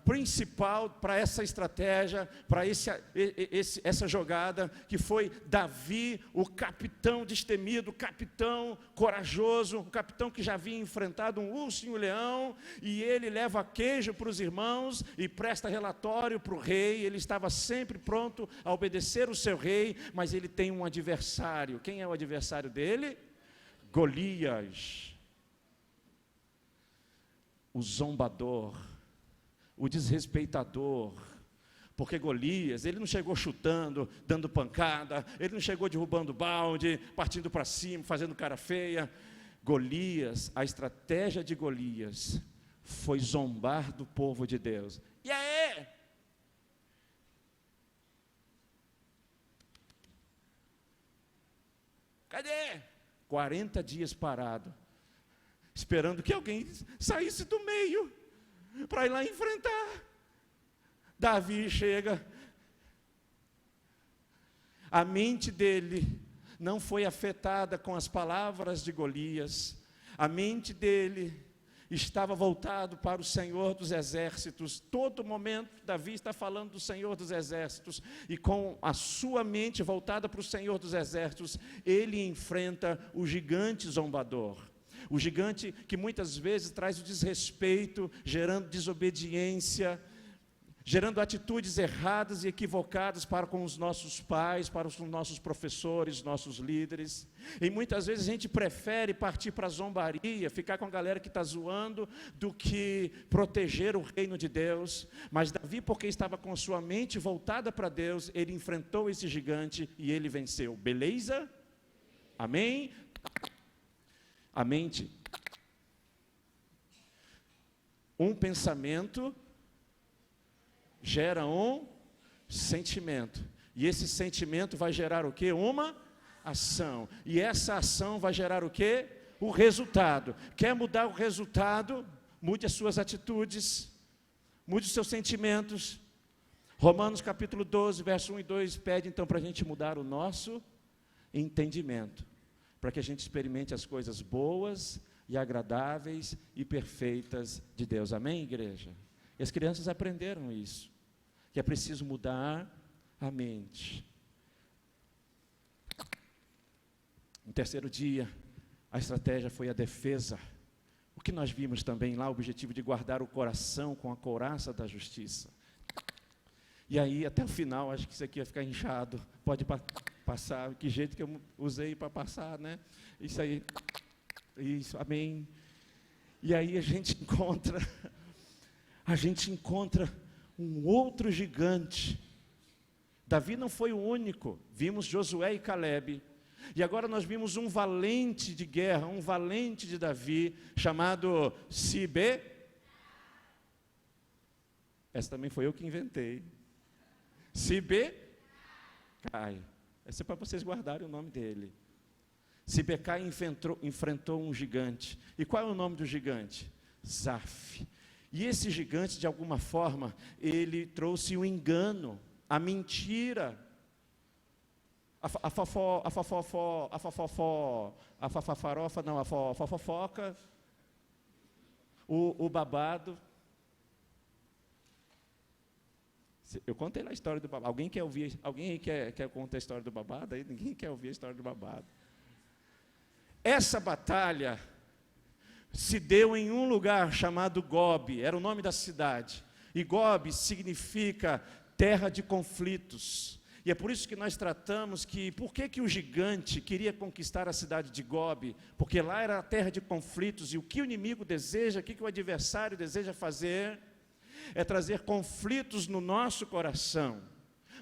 principal para essa estratégia, para essa jogada, que foi Davi, o capitão destemido, o capitão corajoso, o capitão que já havia enfrentado um urso e um leão, e ele leva queijo para os irmãos e presta relatório para o rei. Ele estava sempre pronto a obedecer o seu rei, mas ele tem um adversário. Quem é o adversário dele? Golias. O zombador, o desrespeitador, porque Golias, ele não chegou chutando, dando pancada, ele não chegou derrubando balde, partindo para cima, fazendo cara feia. Golias, a estratégia de Golias foi zombar do povo de Deus. E aí? Cadê? 40 dias parado, esperando que alguém saísse do meio, para ir lá enfrentar. Davi chega, a mente dele não foi afetada com as palavras de Golias, a mente dele estava voltado para o Senhor dos Exércitos. Todo momento Davi está falando do Senhor dos Exércitos, e com a sua mente voltada para o Senhor dos Exércitos, ele enfrenta o gigante zombador. O gigante que muitas vezes traz o desrespeito, gerando desobediência, gerando atitudes erradas e equivocadas para com os nossos pais, para os nossos professores, nossos líderes. E muitas vezes a gente prefere partir para a zombaria, ficar com a galera que está zoando, do que proteger o reino de Deus. Mas Davi, porque estava com sua mente voltada para Deus, ele enfrentou esse gigante e ele venceu. Beleza? Amém? A mente, um pensamento gera um sentimento, e esse sentimento vai gerar o quê? Uma ação, e essa ação vai gerar o quê? O resultado. Quer mudar o resultado? Mude as suas atitudes, mude os seus sentimentos. Romanos capítulo 12, verso 1 e 2, pede então para a gente mudar o nosso entendimento, para que a gente experimente as coisas boas e agradáveis e perfeitas de Deus. Amém, igreja? E as crianças aprenderam isso, que é preciso mudar a mente. No terceiro dia, a estratégia foi a defesa. O que nós vimos também lá, o objetivo de guardar o coração com a couraça da justiça. E aí, até o final, acho que isso aqui vai ficar inchado. Pode ir para... Passar, que jeito que eu usei para passar, né? Isso aí, isso, amém. E aí a gente encontra um outro gigante. Davi não foi o único, vimos Josué e Calebe. E agora nós vimos um valente de guerra, um valente de Davi, chamado Sibe. Essa também foi eu que inventei. Sibecai. Essa é para vocês guardarem o nome dele. Sibecai enfrentou um gigante. E qual é o nome do gigante? Zaf. E esse gigante, de alguma forma, ele trouxe o engano, a mentira, a fofoca, o babado. Eu contei lá a história do babado. Alguém aí quer contar a história do babado? Aí ninguém quer ouvir a história do babado. Essa batalha se deu em um lugar chamado Gobe, era o nome da cidade. E Gobe significa terra de conflitos. E é por isso que nós tratamos que, por que o gigante queria conquistar a cidade de Gobe? Porque lá era a terra de conflitos, e o que o inimigo deseja, o que o adversário deseja fazer, é trazer conflitos no nosso coração,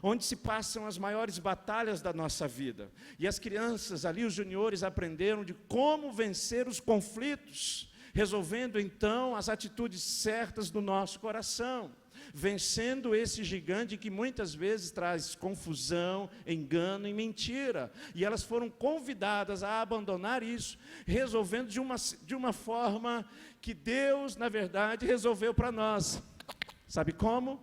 onde se passam as maiores batalhas da nossa vida. E as crianças ali, os juniores, aprenderam de como vencer os conflitos, resolvendo então as atitudes certas do nosso coração, vencendo esse gigante que muitas vezes traz confusão, engano e mentira. E elas foram convidadas a abandonar isso, resolvendo de uma forma que Deus, na verdade, resolveu para nós. Sabe como?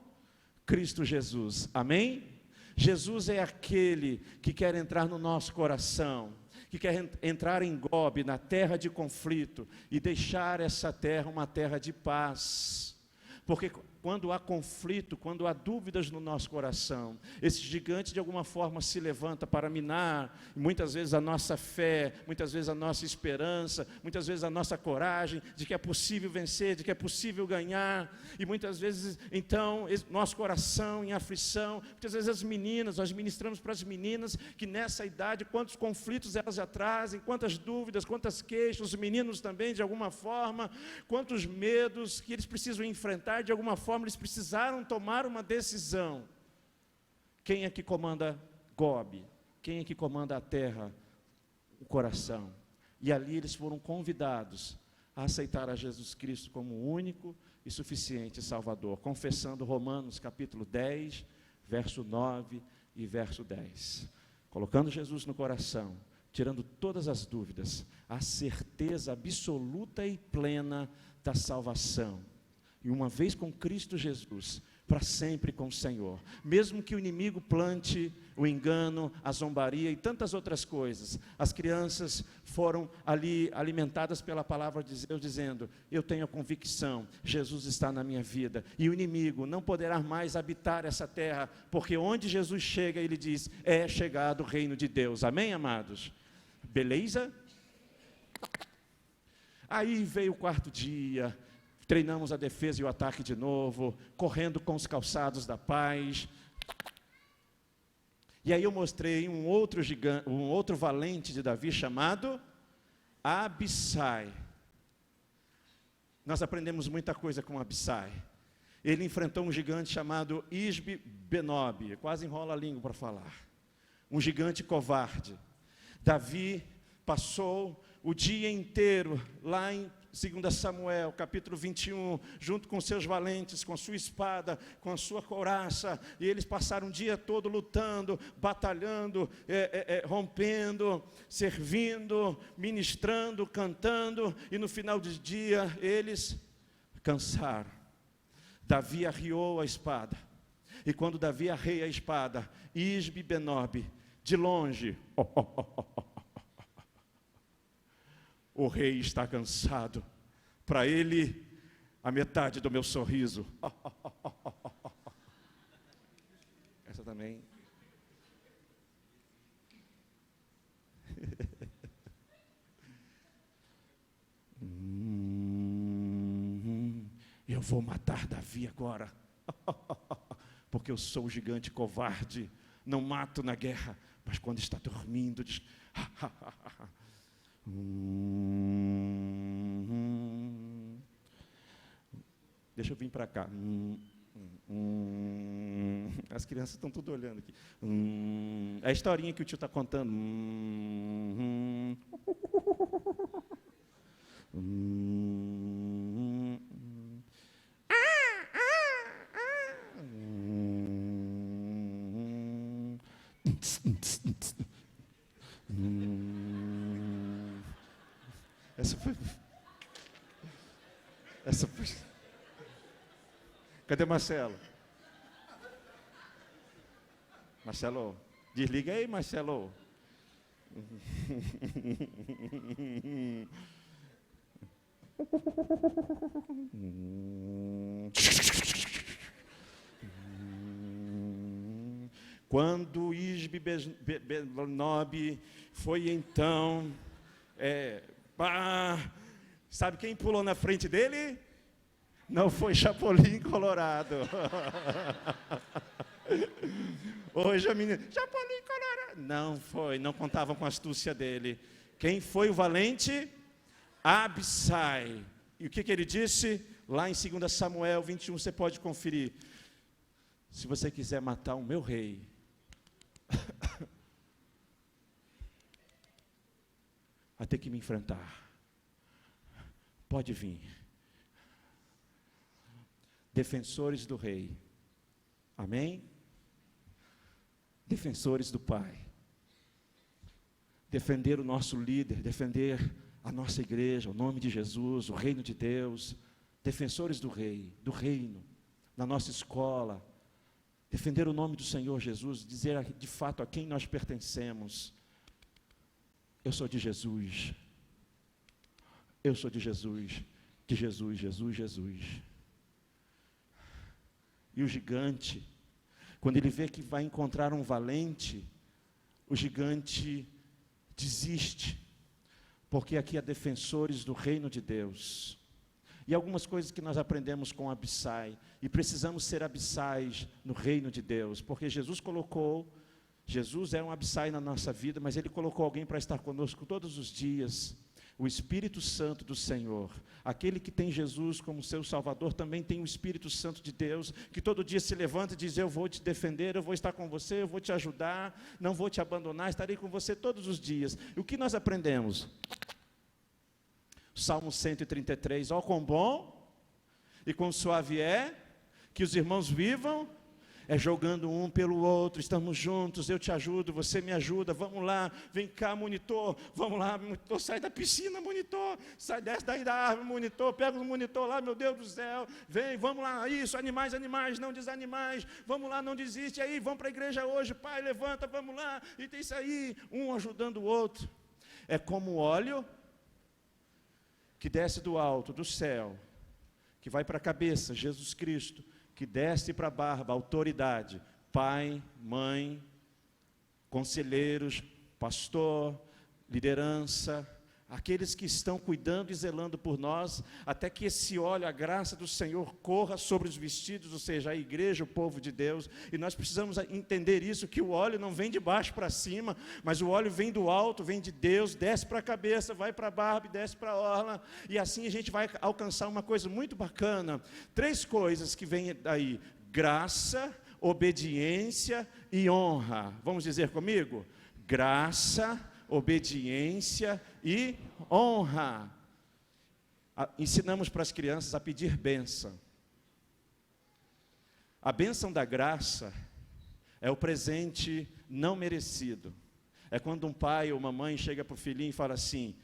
Cristo Jesus, amém? Jesus é aquele que quer entrar no nosso coração, que quer entrar em Gobe, na terra de conflito, e deixar essa terra uma terra de paz. Porque quando há conflito, quando há dúvidas no nosso coração, esse gigante de alguma forma se levanta para minar, muitas vezes a nossa fé, muitas vezes a nossa esperança, muitas vezes a nossa coragem, de que é possível vencer, de que é possível ganhar, e muitas vezes, então, nosso coração em aflição, muitas vezes as meninas, nós ministramos para as meninas, que nessa idade, quantos conflitos elas já trazem, quantas dúvidas, quantas queixas, os meninos também, de alguma forma, quantos medos que eles precisam enfrentar, de alguma forma, eles precisaram tomar uma decisão. Quem é que comanda Gobe? Quem é que comanda a terra? O coração. E ali eles foram convidados a aceitar a Jesus Cristo como o único e suficiente Salvador, confessando Romanos capítulo 10, verso 9 e verso 10. Colocando Jesus no coração, tirando todas as dúvidas, a certeza absoluta e plena da salvação. E uma vez com Cristo Jesus, para sempre com o Senhor. Mesmo que o inimigo plante o engano, a zombaria e tantas outras coisas, as crianças foram ali alimentadas pela palavra de Deus, dizendo: eu tenho a convicção, Jesus está na minha vida, e o inimigo não poderá mais habitar essa terra, porque onde Jesus chega, ele diz: é chegado o reino de Deus. Amém, amados? Beleza? Aí veio o quarto dia, treinamos a defesa e o ataque de novo, correndo com os calçados da paz. E aí eu mostrei um outro gigante, um outro valente de Davi chamado Abissai. Nós aprendemos muita coisa com Abissai. Ele enfrentou um gigante chamado Isbi-Benob, quase enrola a língua para falar. Um gigante covarde. Davi passou o dia inteiro lá em 2 Samuel, capítulo 21, junto com seus valentes, com a sua espada, com a sua couraça, e eles passaram o dia todo lutando, batalhando, rompendo, servindo, ministrando, cantando, e no final do dia eles cansaram. Davi arriou a espada, e quando Davi arreia a espada, Isbi-Benob, de longe, o rei está cansado, para ele, a metade do meu sorriso. Essa também. Eu vou matar Davi agora, porque eu sou o gigante covarde, não mato na guerra, Mas quando está dormindo, diz... Deixa eu vir para cá. As crianças estão tudo olhando aqui. É a historinha que o tio está contando. Essa foi. Cadê Marcelo? Marcelo, desliga aí, Marcelo. Quando Isbi-Benob foi então, sabe quem pulou na frente dele? Não foi Chapolin Colorado. Hoje a menina, Chapolin Colorado. Não foi, não contavam com a astúcia dele. Quem foi o valente? Abissai. E o que ele disse? Lá em 2 Samuel 21, você pode conferir. Se você quiser matar o meu rei, vai ter que me enfrentar. Pode vir. Defensores do rei. Amém? Defensores do Pai. Defender o nosso líder, defender a nossa igreja, o nome de Jesus, o reino de Deus. Defensores do rei, do reino, na nossa escola. Defender o nome do Senhor Jesus, dizer de fato a quem nós pertencemos. Eu sou de Jesus. Eu sou de Jesus. De Jesus, Jesus, Jesus. E o gigante, quando ele vê que vai encontrar um valente, o gigante desiste, porque aqui há defensores do reino de Deus. E algumas coisas que nós aprendemos com Abissai, e precisamos ser abissais no reino de Deus, porque Jesus é um Abissai na nossa vida, mas Ele colocou alguém para estar conosco todos os dias. O Espírito Santo do Senhor, aquele que tem Jesus como seu Salvador, também tem o Espírito Santo de Deus, que todo dia se levanta e diz, eu vou te defender, eu vou estar com você, eu vou te ajudar, não vou te abandonar, estarei com você todos os dias. E o que nós aprendemos? Salmo 133, ó quão bom e quão suave é que os irmãos vivam, jogando um pelo outro, estamos juntos, eu te ajudo, você me ajuda, vamos lá, vem cá monitor, vamos lá monitor, sai da piscina monitor, desce daí da árvore monitor, pega o monitor lá, meu Deus do céu, vem, vamos lá, isso, animais, não desanimais, vamos lá, não desiste, aí, vamos para a igreja hoje, pai, levanta, vamos lá, e tem isso aí, um ajudando o outro. É como o óleo que desce do alto, do céu, que vai para a cabeça, Jesus Cristo, que desce para a barba, autoridade, pai, mãe, conselheiros, pastor, liderança, aqueles que estão cuidando e zelando por nós, até que esse óleo, a graça do Senhor, corra sobre os vestidos, ou seja, a igreja, o povo de Deus, e nós precisamos entender isso, que o óleo não vem de baixo para cima, mas o óleo vem do alto, vem de Deus, desce para a cabeça, vai para a barba, desce para a orla, e assim a gente vai alcançar uma coisa muito bacana, 3 coisas que vêm daí, graça, obediência e honra, vamos dizer comigo? Graça, obediência e honra. Ensinamos para as crianças a pedir bênção. A bênção da graça é o presente não merecido. É quando um pai ou uma mãe chega para o filhinho e fala assim,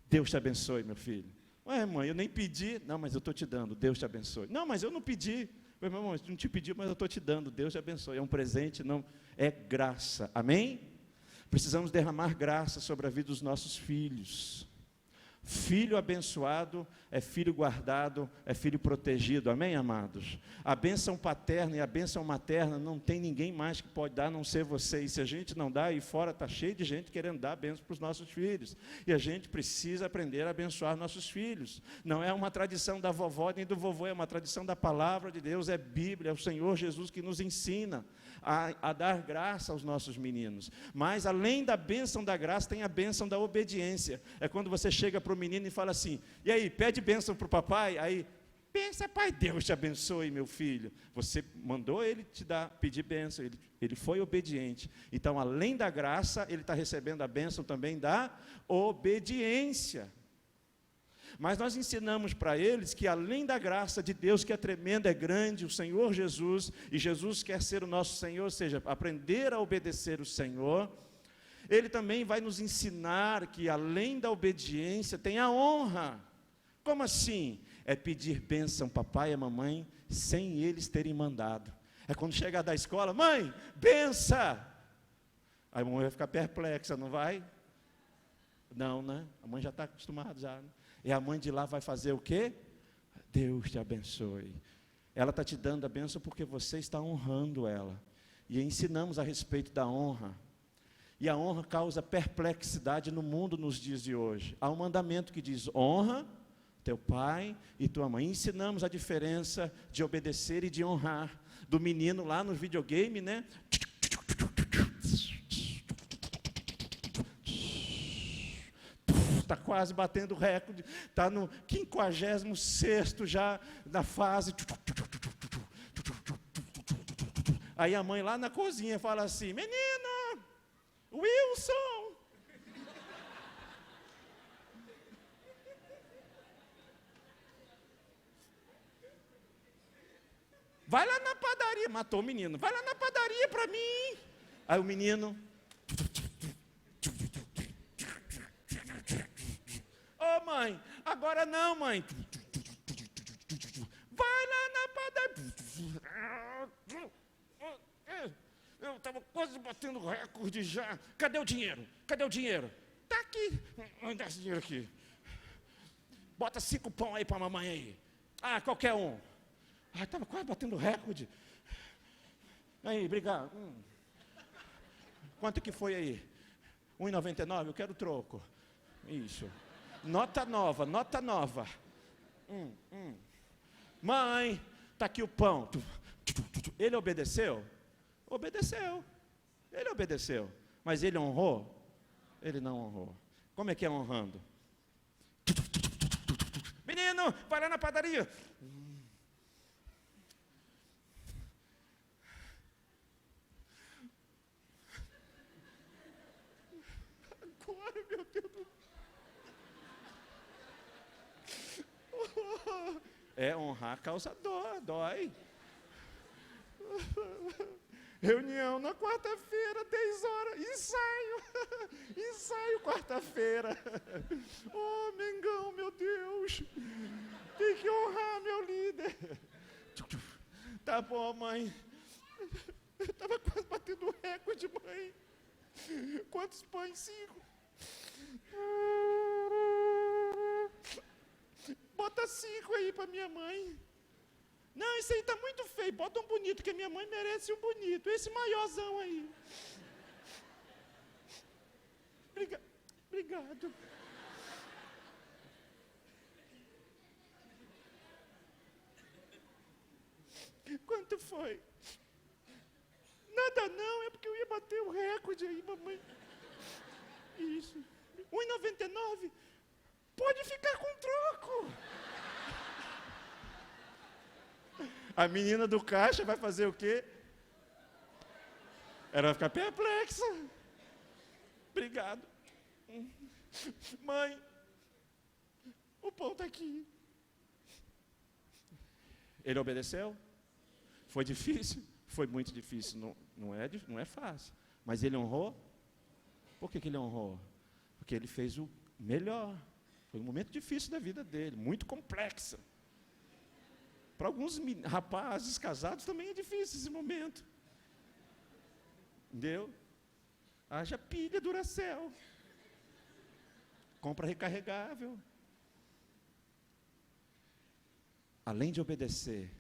Deus te abençoe, meu filho. Ué, mãe, eu nem pedi. Não, mas eu estou te dando, Deus te abençoe. Não, mas eu não pedi. Meu irmão, eu não te pedi, mas eu estou te dando, Deus te abençoe. É um presente, não é graça. Amém? Precisamos derramar graça sobre a vida dos nossos filhos. Filho abençoado é filho guardado, é filho protegido, amém, amados? A bênção paterna e a bênção materna não tem ninguém mais que pode dar, a não ser você. E se a gente não dá, aí fora está cheio de gente querendo dar bênção para os nossos filhos. E a gente precisa aprender a abençoar nossos filhos. Não é uma tradição da vovó nem do vovô, é uma tradição da palavra de Deus, é Bíblia, é o Senhor Jesus que nos ensina a dar graça aos nossos meninos. Mas além da bênção da graça, tem a bênção da obediência. É quando você chega para o menino e fala assim, e aí, pede bênção para o papai? Aí, pensa, pai, Deus te abençoe, meu filho. Você mandou ele pedir bênção, ele foi obediente. Então, além da graça, ele está recebendo a bênção também da obediência. Mas nós ensinamos para eles que além da graça de Deus, que é tremenda, é grande, o Senhor Jesus, e Jesus quer ser o nosso Senhor, ou seja, aprender a obedecer o Senhor, Ele também vai nos ensinar que além da obediência tem a honra. Como assim? É pedir bênção papai e mamãe sem eles terem mandado. É quando chegar da escola, mãe, benção! Aí a mamãe vai ficar perplexa, não vai? Não, né? A mãe já está acostumada já, né? E a mãe de lá vai fazer o quê? Deus te abençoe. Ela está te dando a bênção porque você está honrando ela. E ensinamos a respeito da honra. E a honra causa perplexidade no mundo nos dias de hoje. Há um mandamento que diz, honra teu pai e tua mãe. Ensinamos a diferença de obedecer e de honrar. Do menino lá no videogame, né? Está quase batendo recorde, está no 56º já na fase. Aí a mãe lá na cozinha fala assim, menina, Wilson, vai lá na padaria, matou o menino, vai lá na padaria para mim. Aí o menino, ô mãe, agora não, mãe. Vai lá na padaria. Eu estava quase batendo recorde já. Cadê o dinheiro? Cadê o dinheiro? Está aqui. Onde dá esse dinheiro aqui? Bota 5 pão aí para a mamãe aí. Ah, qualquer um. Ah, estava quase batendo recorde. Aí, obrigado. Quanto que foi aí? 1,99? Eu quero troco. Isso. Nota nova, nota nova. Mãe, está aqui o pão. Ele obedeceu? Obedeceu. Ele obedeceu. Mas ele honrou? Ele não honrou. Como é que é honrando? Menino, vai lá na padaria. Agora, meu Deus do céu. É, honrar causa dor, dói. Reunião na quarta-feira, 10 horas, ensaio quarta-feira. Oh, Mengão, meu Deus, tem que honrar meu líder. Tá bom, mãe. Eu estava quase batendo o recorde, mãe. Quantos pães? 5. Bota 5 aí para minha mãe. Não, esse aí está muito feio. Bota um bonito, que a minha mãe merece um bonito. Esse maiorzão aí. Obrigado. Quanto foi? Nada não, é porque eu ia bater o recorde aí, mamãe. Isso. 1,99? Pode ficar com troco. A menina do caixa vai fazer o quê? Ela vai ficar perplexa. Obrigado. Mãe, o pão está aqui. Ele obedeceu? Foi difícil? Foi muito difícil. Não é fácil. Mas ele honrou? Por que ele honrou? Porque ele fez o melhor. Foi um momento difícil da vida dele, muito complexa. Para alguns rapazes casados também é difícil esse momento. Entendeu? Haja pilha Duracell. Compra recarregável. além de obedecer,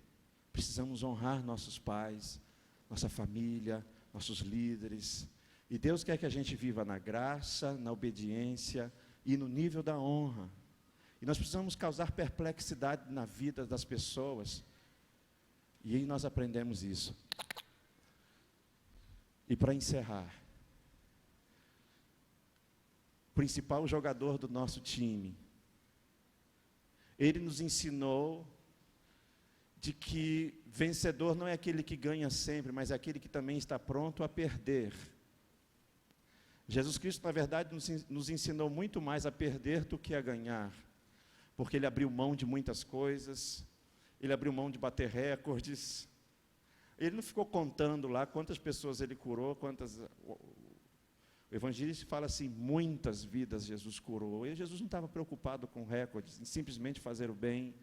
precisamos honrar nossos pais, nossa família, nossos líderes. E Deus quer que a gente viva na graça, na obediência e no nível da honra. E nós precisamos causar perplexidade na vida das pessoas. E aí nós aprendemos isso. E para encerrar, o principal jogador do nosso time, ele nos ensinou de que vencedor não é aquele que ganha sempre, mas é aquele que também está pronto a perder. Jesus Cristo, na verdade, nos ensinou muito mais a perder do que a ganhar, porque Ele abriu mão de muitas coisas, Ele abriu mão de bater recordes, Ele não ficou contando lá quantas pessoas Ele curou, o evangelista fala assim, muitas vidas Jesus curou, e Jesus não estava preocupado com recordes, em simplesmente fazer o bem.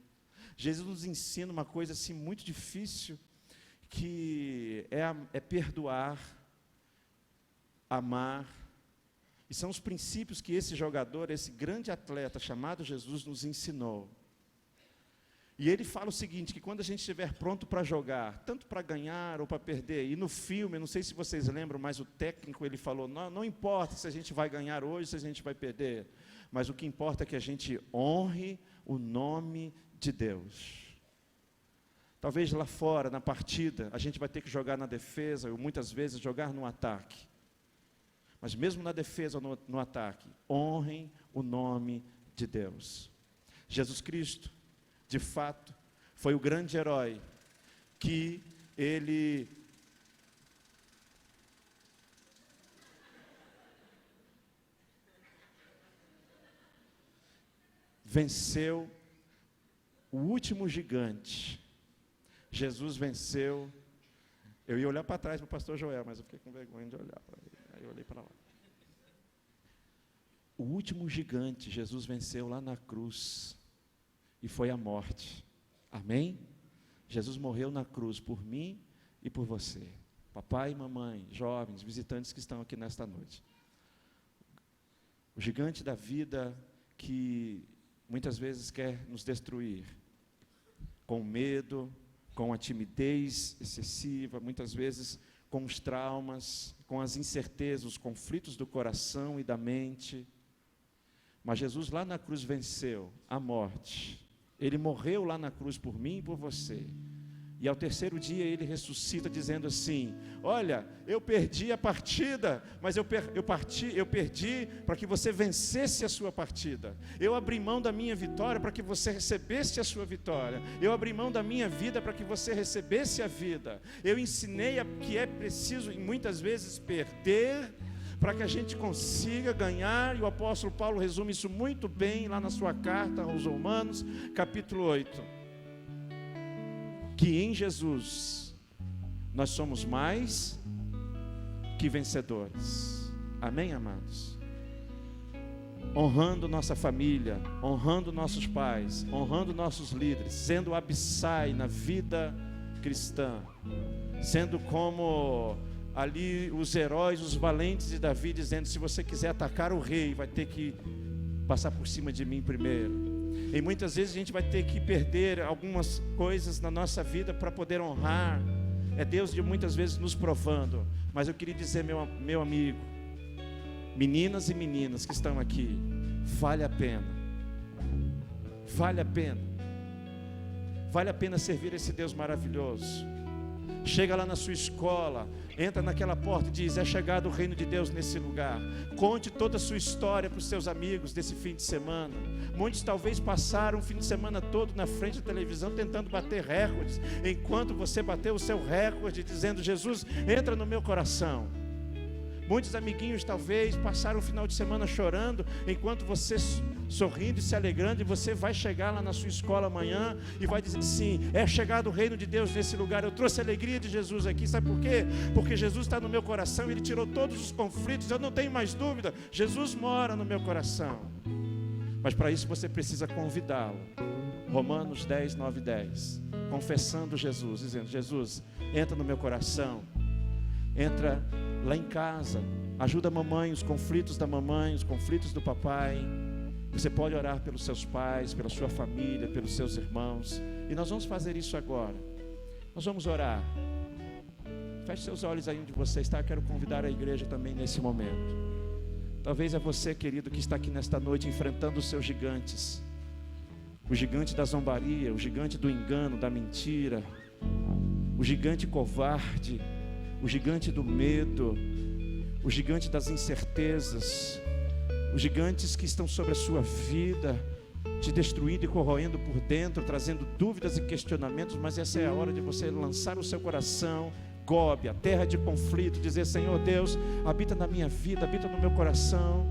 Jesus nos ensina uma coisa assim muito difícil, que é perdoar, amar, e são os princípios que esse jogador, esse grande atleta chamado Jesus nos ensinou. E ele fala o seguinte, que quando a gente estiver pronto para jogar, tanto para ganhar ou para perder, e no filme, não sei se vocês lembram, mas o técnico ele falou, não importa se a gente vai ganhar hoje, se a gente vai perder, mas o que importa é que a gente honre o nome de Deus. Talvez lá fora, na partida, a gente vai ter que jogar na defesa, ou muitas vezes jogar no ataque. Mas mesmo na defesa ou no ataque, honrem o nome de Deus. Jesus Cristo, de fato, foi o grande herói que ele venceu o último gigante. Jesus venceu. Eu ia olhar para trás para o pastor Joel, mas eu fiquei com vergonha de olhar para ele. Aí eu olhei para lá. O último gigante Jesus venceu lá na cruz. E foi a morte. Amém? Jesus morreu na cruz por mim e por você. Papai e mamãe, jovens, visitantes que estão aqui nesta noite. O gigante da vida que muitas vezes quer nos destruir. Com medo, com a timidez excessiva, muitas vezes com os traumas, com as incertezas, os conflitos do coração e da mente. Mas Jesus lá na cruz venceu a morte. Ele morreu lá na cruz por mim e por você. E ao terceiro dia ele ressuscita dizendo assim, olha, eu perdi a partida, mas eu perdi para que você vencesse a sua partida. Eu abri mão da minha vitória para que você recebesse a sua vitória. Eu abri mão da minha vida para que você recebesse a vida. Eu ensinei que é preciso, muitas vezes, perder para que a gente consiga ganhar, e o apóstolo Paulo resume isso muito bem lá na sua carta aos Romanos, capítulo 8. Que em Jesus nós somos mais que vencedores. Amém, amados? Honrando nossa família, honrando nossos pais, honrando nossos líderes, sendo abissai na vida cristã, sendo como ali os heróis, os valentes de Davi, dizendo, se você quiser atacar o rei, vai ter que passar por cima de mim primeiro. E muitas vezes a gente vai ter que perder algumas coisas na nossa vida para poder honrar. É Deus de muitas vezes nos provando. Mas eu queria dizer, meu amigo, meninas e meninas que estão aqui, vale a pena. Vale a pena. Vale a pena servir esse Deus maravilhoso. Chega lá na sua escola, entra naquela porta e diz, é chegado o reino de Deus nesse lugar. Conte toda a sua história para os seus amigos desse fim de semana. Muitos talvez passaram o fim de semana todo na frente da televisão tentando bater recordes, enquanto você bateu o seu recorde dizendo, Jesus, entra no meu coração. Muitos amiguinhos talvez passaram o final de semana chorando, enquanto você sorrindo e se alegrando, e você vai chegar lá na sua escola amanhã e vai dizer assim, é chegado o reino de Deus nesse lugar, eu trouxe a alegria de Jesus aqui, sabe por quê? Porque Jesus está no meu coração, Ele tirou todos os conflitos, eu não tenho mais dúvida, Jesus mora no meu coração. Mas para isso você precisa convidá-lo. Romanos 10, 9 e 10, confessando Jesus, dizendo, Jesus, entra no meu coração, entra lá em casa, ajuda a mamãe, os conflitos da mamãe, os conflitos do papai, Você pode orar pelos seus pais, pela sua família, pelos seus irmãos. E nós vamos fazer isso agora. Nós vamos orar. Feche seus olhos aí onde você está. Eu quero convidar a igreja também nesse momento. Talvez é você, querido, que está aqui nesta noite enfrentando os seus gigantes. O gigante da zombaria, o gigante do engano, da mentira, o gigante covarde, o gigante do medo, o gigante das incertezas, os gigantes que estão sobre a sua vida, te destruindo e corroendo por dentro, trazendo dúvidas e questionamentos. Mas essa é a hora de você lançar o seu coração, Gobe, a terra de conflito, dizer: Senhor Deus, habita na minha vida, habita no meu coração.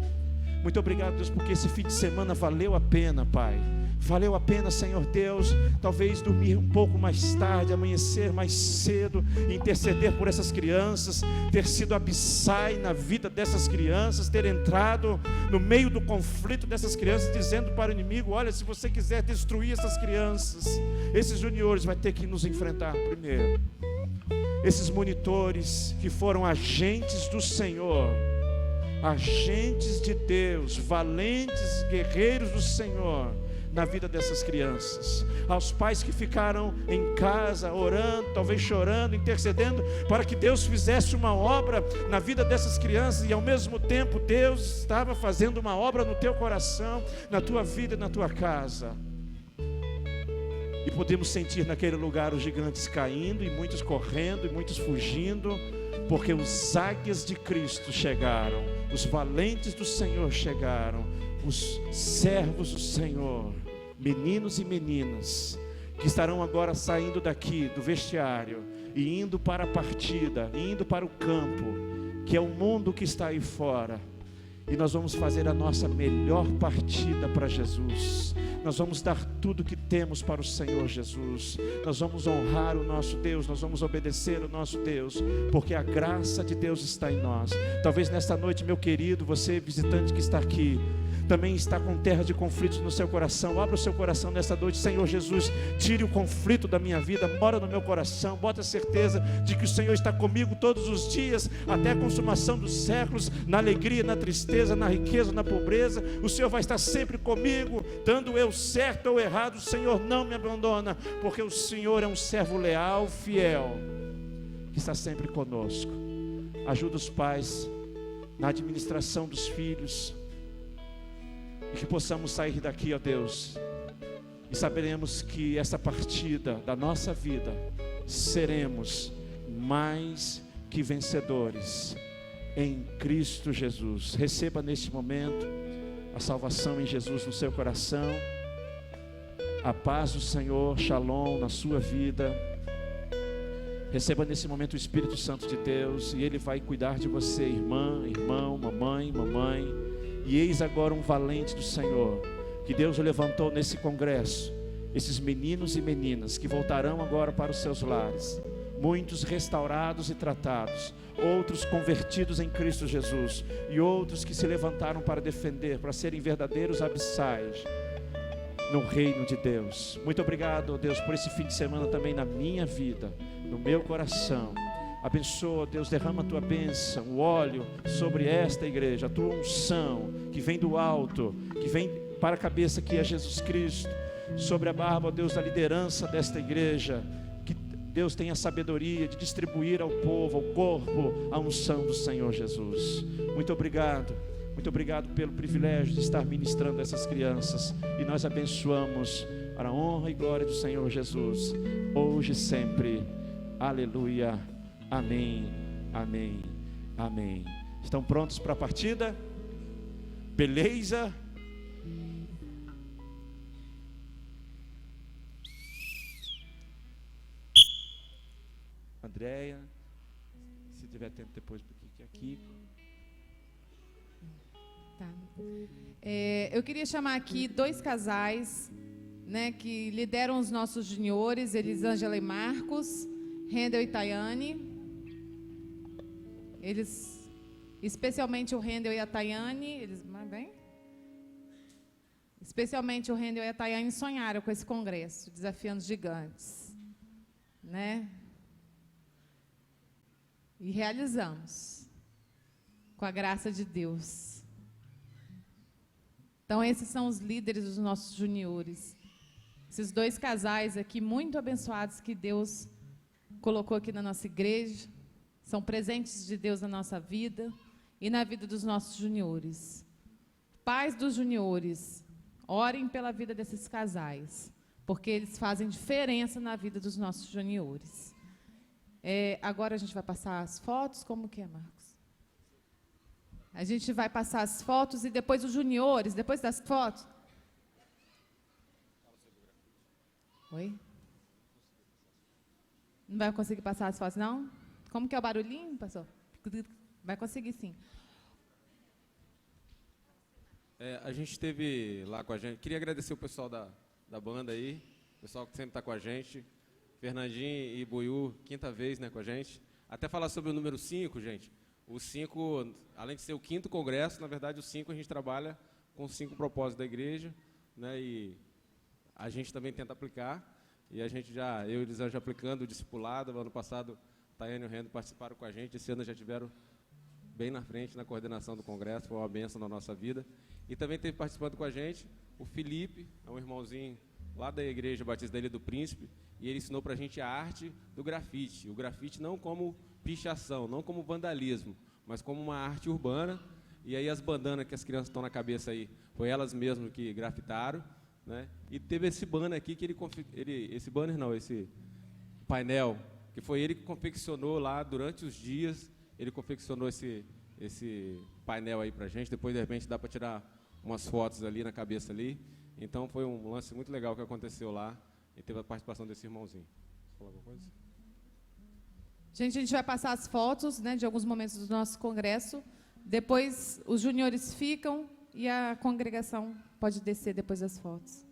Muito obrigado, Deus, porque esse fim de semana valeu a pena, Pai. Valeu a pena, Senhor Deus, talvez dormir um pouco mais tarde, amanhecer mais cedo, interceder por essas crianças, ter sido abissai na vida dessas crianças, ter entrado no meio do conflito dessas crianças, dizendo para o inimigo: olha, se você quiser destruir essas crianças, esses juniores vai ter que nos enfrentar primeiro. Esses monitores que foram agentes do Senhor, agentes de Deus, valentes guerreiros do Senhor na vida dessas crianças. Aos pais que ficaram em casa orando, talvez chorando, intercedendo para que Deus fizesse uma obra na vida dessas crianças, e ao mesmo tempo Deus estava fazendo uma obra no teu coração, na tua vida e na tua casa. E podemos sentir naquele lugar os gigantes caindo, e muitos correndo, e muitos fugindo, porque os águias de Cristo chegaram, os valentes do Senhor chegaram, os servos do Senhor, meninos e meninas, que estarão agora saindo daqui do vestiário e indo para a partida, indo para o campo, que é o mundo que está aí fora. E nós vamos fazer a nossa melhor partida para Jesus. Nós vamos dar tudo que temos para o Senhor Jesus. Nós vamos honrar o nosso Deus, nós vamos obedecer o nosso Deus, porque a graça de Deus está em nós. Talvez nesta noite, meu querido, você visitante que está aqui, também está com terra de conflitos no seu coração. Abra o seu coração nesta noite. Senhor Jesus, tire o conflito da minha vida, mora no meu coração, bota a certeza de que o Senhor está comigo todos os dias, até a consumação dos séculos, na alegria, na tristeza, na riqueza, na pobreza. O Senhor vai estar sempre comigo, dando eu certo ou errado. O Senhor não me abandona, porque o Senhor é um servo leal, fiel, que está sempre conosco. Ajuda os pais na administração dos filhos, e que possamos sair daqui, ó Deus, e saberemos que essa partida da nossa vida seremos mais que vencedores em Cristo Jesus. Receba neste momento a salvação em Jesus no seu coração, a paz do Senhor, Shalom na sua vida. Receba nesse momento o Espírito Santo de Deus, e Ele vai cuidar de você, irmã, irmão, mamãe, mamãe. E eis agora um valente do Senhor, que Deus levantou nesse congresso, esses meninos e meninas que voltarão agora para os seus lares, muitos restaurados e tratados, outros convertidos em Cristo Jesus, e outros que se levantaram para defender, para serem verdadeiros abissais no reino de Deus. Muito obrigado, Deus, por esse fim de semana também na minha vida, no meu coração. Abençoa, Deus, derrama a tua bênção, o óleo sobre esta igreja, a tua unção que vem do alto, que vem para a cabeça, que é Jesus Cristo, sobre a barba, ó Deus, da liderança desta igreja. Que Deus tenha sabedoria de distribuir ao povo, ao corpo, a unção do Senhor Jesus. Muito obrigado pelo privilégio de estar ministrando essas crianças, e nós abençoamos para a honra e glória do Senhor Jesus, hoje e sempre. Aleluia. Amém, amém, amém. Estão prontos para a partida? Beleza? Andréia, se tiver tempo depois, porque aqui. Tá. Eu queria chamar aqui dois casais, né, que lideram os nossos juniores, Elisângela e Marcos, Rendel e Tayane. Eles, especialmente o Rendel e a Tayane, especialmente o Rendel e a Tayane sonharam com esse congresso, desafiando os gigantes, né? E realizamos, com a graça de Deus. Então, esses são os líderes dos nossos juniores. Esses 2 casais aqui, muito abençoados, que Deus colocou aqui na nossa igreja, são presentes de Deus na nossa vida e na vida dos nossos juniores. Pais dos juniores, orem pela vida desses casais, porque eles fazem diferença na vida dos nossos juniores. Agora a gente vai passar as fotos, como que é, Marcos? A gente vai passar as fotos e depois os juniores, depois das fotos... Oi? Não vai conseguir passar as fotos, não? Como que é o barulhinho, pastor? Vai conseguir, sim. A gente esteve lá com a gente. Queria agradecer o pessoal da banda aí, o pessoal que sempre está com a gente. Fernandinho e Buiú, 5ª vez, né, com a gente. Até falar sobre o número 5, gente. O 5, além de ser o 5º congresso, na verdade, o 5 a gente trabalha com 5 propósitos da igreja, né, e a gente também tenta aplicar, e a gente eu e Elisângela aplicando o discipulado. No ano passado, Tayane e o Rendo participaram com a gente, esse ano já tiveram bem na frente na coordenação do congresso, foi uma bênção na nossa vida. E também teve participando com a gente o Felipe, é um irmãozinho lá da Igreja Batista da Ilha do Príncipe, e ele ensinou para a gente a arte do grafite. O grafite não como pichação, não como vandalismo, mas como uma arte urbana. E aí as bandanas que as crianças estão na cabeça aí, foi elas mesmas que grafitaram, né? E teve esse banner aqui que esse painel, que foi ele que confeccionou lá durante os dias. Ele confeccionou esse painel aí pra gente. Depois, de repente, dá para tirar umas fotos ali na cabeça ali. Então foi um lance muito legal que aconteceu lá, e teve a participação desse irmãozinho. Você falar alguma coisa? Gente, a gente vai passar as fotos, né, de alguns momentos do nosso congresso. Depois os juniores ficam e a congregação pode descer depois das fotos.